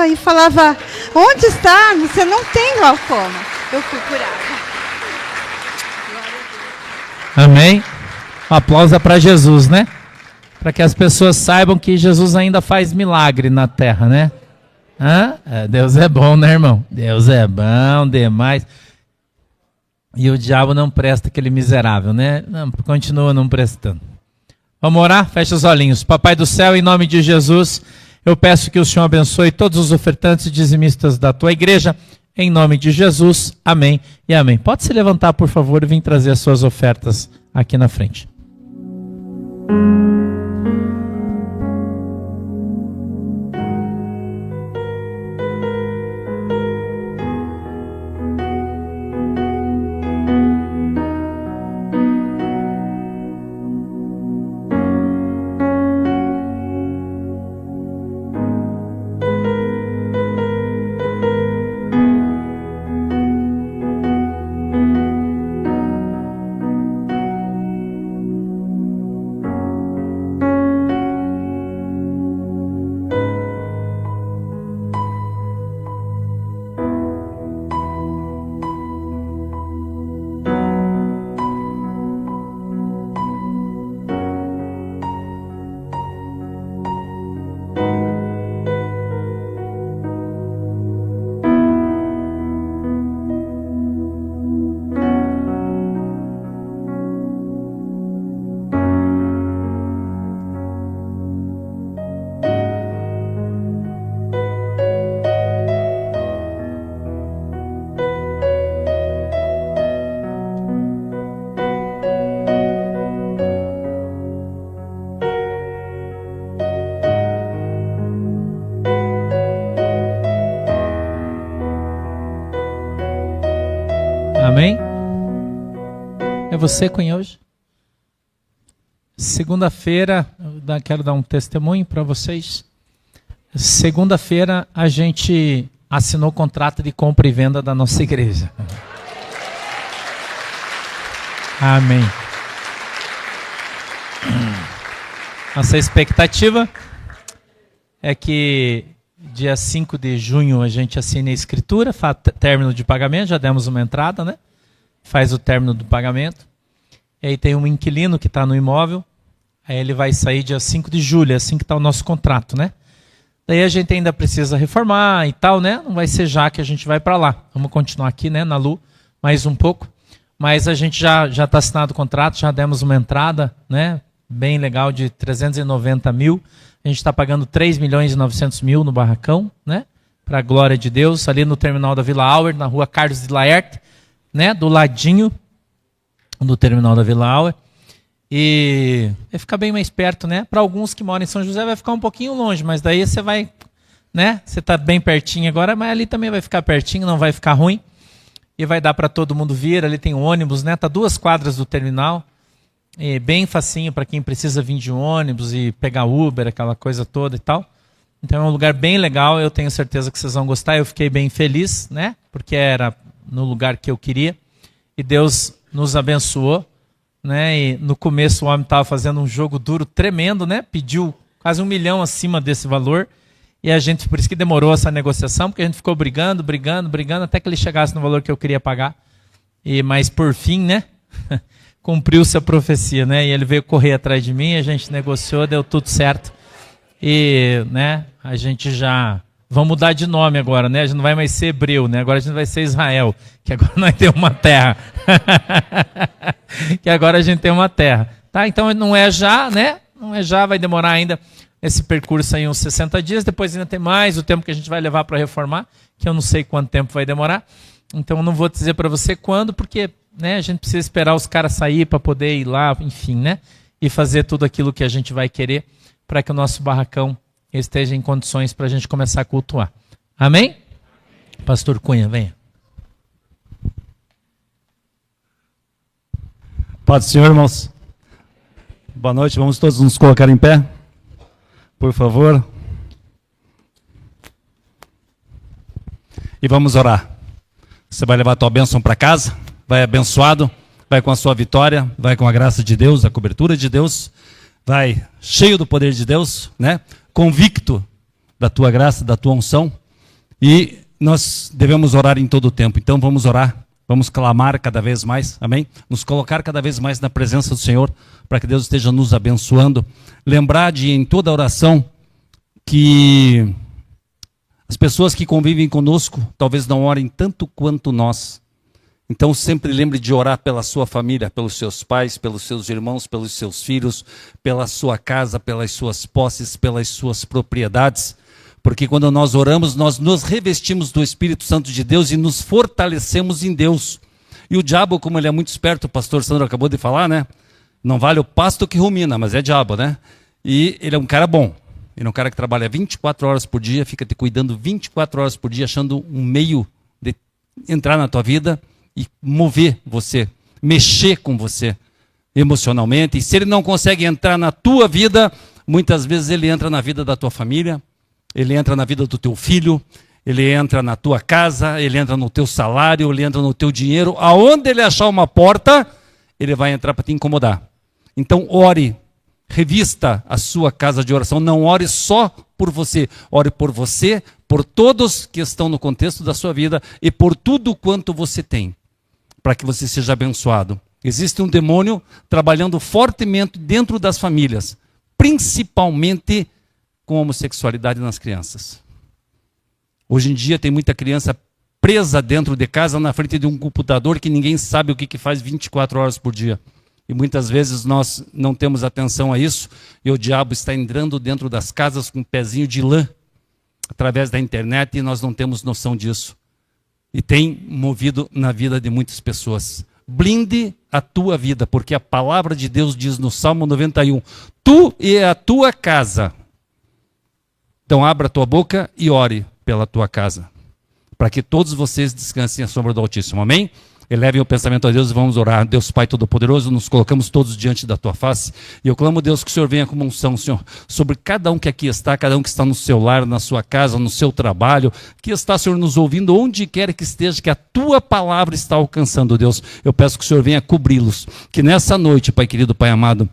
e falava: onde está? Você não tem glaucoma. Eu procurava. Amém? Um aplauso para Jesus, né? Para que as pessoas saibam que Jesus ainda faz milagre na terra, né? Deus é bom, né, irmão? Deus é bom demais. E o diabo não presta, aquele miserável, né? Não, continua não prestando. Vamos orar? Fecha os olhinhos. Papai do céu, em nome de Jesus, eu peço que o Senhor abençoe todos os ofertantes e dizimistas da tua igreja. Em nome de Jesus, amém e amém. Pode se levantar, por favor, e vir trazer as suas ofertas aqui na frente. Amém? É você, Cunha, hoje? Segunda-feira, eu quero dar um testemunho para vocês. Segunda-feira a gente assinou o contrato de compra e venda da nossa igreja. Amém. Nossa expectativa é que dia 5 de junho a gente assine a escritura, faz término de pagamento, já demos uma entrada, né? Faz o término do pagamento. E aí tem um inquilino que está no imóvel, aí ele vai sair dia 5 de julho, é assim que está o nosso contrato, né? Daí a gente ainda precisa reformar e tal, né? Não vai ser já que a gente vai para lá. Vamos continuar aqui, né, na Lu, mais um pouco. Mas a gente já está assinado o contrato, já demos uma entrada, né? Bem legal, de 390 mil. A gente está pagando 3 milhões e 900 mil no barracão, né? Para a glória de Deus, ali no terminal da Vila Auer, na rua Carlos de Laerte, né? Do ladinho do terminal da Vila Auer. E vai ficar bem mais perto, né? Para alguns que moram em São José vai ficar um pouquinho longe, mas daí você vai, né? Você está bem pertinho agora, mas ali também vai ficar pertinho, não vai ficar ruim. E vai dar para todo mundo vir, ali tem um ônibus, né? Tá 2 quadras do terminal. E bem facinho para quem precisa vir de ônibus e pegar Uber, aquela coisa toda e tal. Então é um lugar bem legal, eu tenho certeza que vocês vão gostar. Eu fiquei bem feliz, né? Porque era no lugar que eu queria. E Deus nos abençoou, né? E no começo o homem estava fazendo um jogo duro tremendo, né? Pediu quase 1 milhão acima desse valor. E a gente, por isso que demorou essa negociação, porque a gente ficou brigando, até que ele chegasse no valor que eu queria pagar. Mas por fim, né? Cumpriu-se a profecia, né? E ele veio correr atrás de mim, a gente negociou, deu tudo certo. E, né, a gente já... Vamos mudar de nome agora, né? A gente não vai mais ser hebreu, né? Agora a gente vai ser Israel, que agora nós temos uma terra. Que agora a gente tem uma terra. Tá? Então não é já, né? Não é já, vai demorar ainda esse percurso aí uns 60 dias. Depois ainda tem mais o tempo que a gente vai levar para reformar, que eu não sei quanto tempo vai demorar. Então eu não vou dizer para você quando, porque... né, a gente precisa esperar os caras sair para poder ir lá, enfim, né? E fazer tudo aquilo que a gente vai querer para que o nosso barracão esteja em condições para a gente começar a cultuar. Amém? Pastor Cunha, venha. Paz do Senhor, irmãos. Boa noite, vamos todos nos colocar em pé, por favor. E vamos orar. Você vai levar a tua bênção para casa? Vai abençoado, vai com a sua vitória, vai com a graça de Deus, a cobertura de Deus, vai cheio do poder de Deus, né? Convicto da tua graça, da tua unção. E nós devemos orar em todo o tempo. Então vamos orar, vamos clamar cada vez mais, amém? Nos colocar cada vez mais na presença do Senhor, para que Deus esteja nos abençoando. Lembrar de em toda oração que as pessoas que convivem conosco talvez não orem tanto quanto nós. Então sempre lembre de orar pela sua família, pelos seus pais, pelos seus irmãos, pelos seus filhos, pela sua casa, pelas suas posses, pelas suas propriedades. Porque quando nós oramos, nós nos revestimos do Espírito Santo de Deus e nos fortalecemos em Deus. E o diabo, como ele é muito esperto, o pastor Sandro acabou de falar, né? Não vale o pasto que rumina, mas é diabo, né? E ele é um cara bom. Ele é um cara que trabalha 24 horas por dia, fica te cuidando 24 horas por dia, achando um meio de entrar na tua vida e mover você, mexer com você emocionalmente. E se ele não consegue entrar na tua vida, muitas vezes ele entra na vida da tua família, ele entra na vida do teu filho, ele entra na tua casa, ele entra no teu salário, ele entra no teu dinheiro. Aonde ele achar uma porta, ele vai entrar para te incomodar. Então ore, revista a sua casa de oração. Não ore só por você, ore por você, por todos que estão no contexto da sua vida e por tudo quanto você tem, para que você seja abençoado. Existe um demônio trabalhando fortemente dentro das famílias, principalmente com homossexualidade nas crianças. Hoje em dia tem muita criança presa dentro de casa, na frente de um computador que ninguém sabe o que faz 24 horas por dia. E muitas vezes nós não temos atenção a isso, e o diabo está entrando dentro das casas com um pezinho de lã, através da internet, e nós não temos noção disso. E tem movido na vida de muitas pessoas. Blinde a tua vida, porque a palavra de Deus diz no Salmo 91, tu e a tua casa. Então abra a tua boca e ore pela tua casa, para que todos vocês descansem à sombra do Altíssimo. Amém? Elevem o pensamento a Deus e vamos orar. Deus Pai Todo-Poderoso, nos colocamos todos diante da Tua face. E eu clamo, Deus, que o Senhor venha com unção, Senhor, sobre cada um que aqui está, cada um que está no seu lar, na sua casa, no seu trabalho, que está, Senhor, nos ouvindo, onde quer que esteja, que a Tua palavra está alcançando, Deus. Eu peço que o Senhor venha cobri-los. Que nessa noite, Pai querido, Pai amado,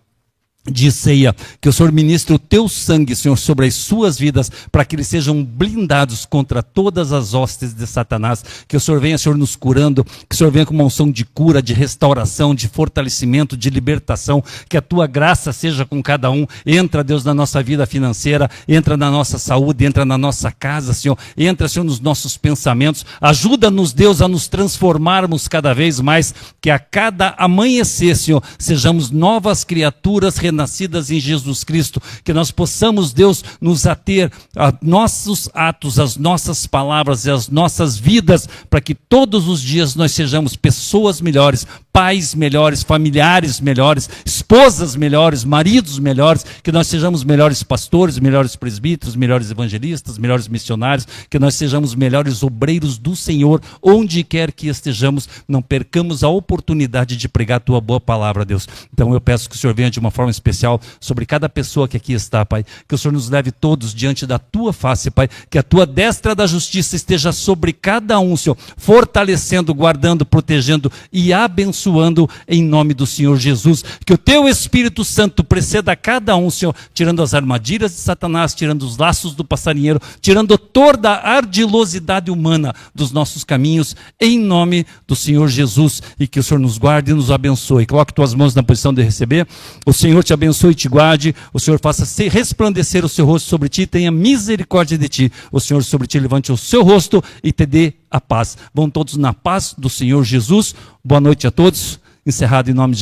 de ceia, que o Senhor ministre o teu sangue, Senhor, sobre as suas vidas, para que eles sejam blindados contra todas as hostes de Satanás. Que o Senhor venha, Senhor, nos curando, que o Senhor venha com uma unção de cura, de restauração, de fortalecimento, de libertação, que a tua graça seja com cada um. Entra, Deus, na nossa vida financeira, entra na nossa saúde, entra na nossa casa, Senhor, entra, Senhor, nos nossos pensamentos. Ajuda-nos, Deus, a nos transformarmos cada vez mais, que a cada amanhecer, Senhor, sejamos novas criaturas nascidas em Jesus Cristo, que nós possamos, Deus, nos ater a nossos atos, as nossas palavras e as nossas vidas, para que todos os dias nós sejamos pessoas melhores, pais melhores, familiares melhores, esposas melhores, maridos melhores, que nós sejamos melhores pastores, melhores presbíteros, melhores evangelistas, melhores missionários, que nós sejamos melhores obreiros do Senhor, onde quer que estejamos, não percamos a oportunidade de pregar a tua boa palavra, Deus. Então eu peço que o Senhor venha de uma forma especial sobre cada pessoa que aqui está, Pai, que o Senhor nos leve todos diante da tua face, Pai, que a tua destra da justiça esteja sobre cada um, Senhor, fortalecendo, guardando, protegendo e abençoando em nome do Senhor Jesus. Que o teu Espírito Santo preceda cada um, Senhor, tirando as armadilhas de Satanás, tirando os laços do passarinheiro, tirando toda a ardilosidade humana dos nossos caminhos, em nome do Senhor Jesus. E que o Senhor nos guarde e nos abençoe. Coloque tuas mãos na posição de receber. O Senhor te abençoe e te guarde, o Senhor faça resplandecer o seu rosto sobre ti, tenha misericórdia de ti, o Senhor sobre ti levante o seu rosto e te dê a paz. Vão todos na paz do Senhor Jesus. Boa noite a todos. Encerrado em nome de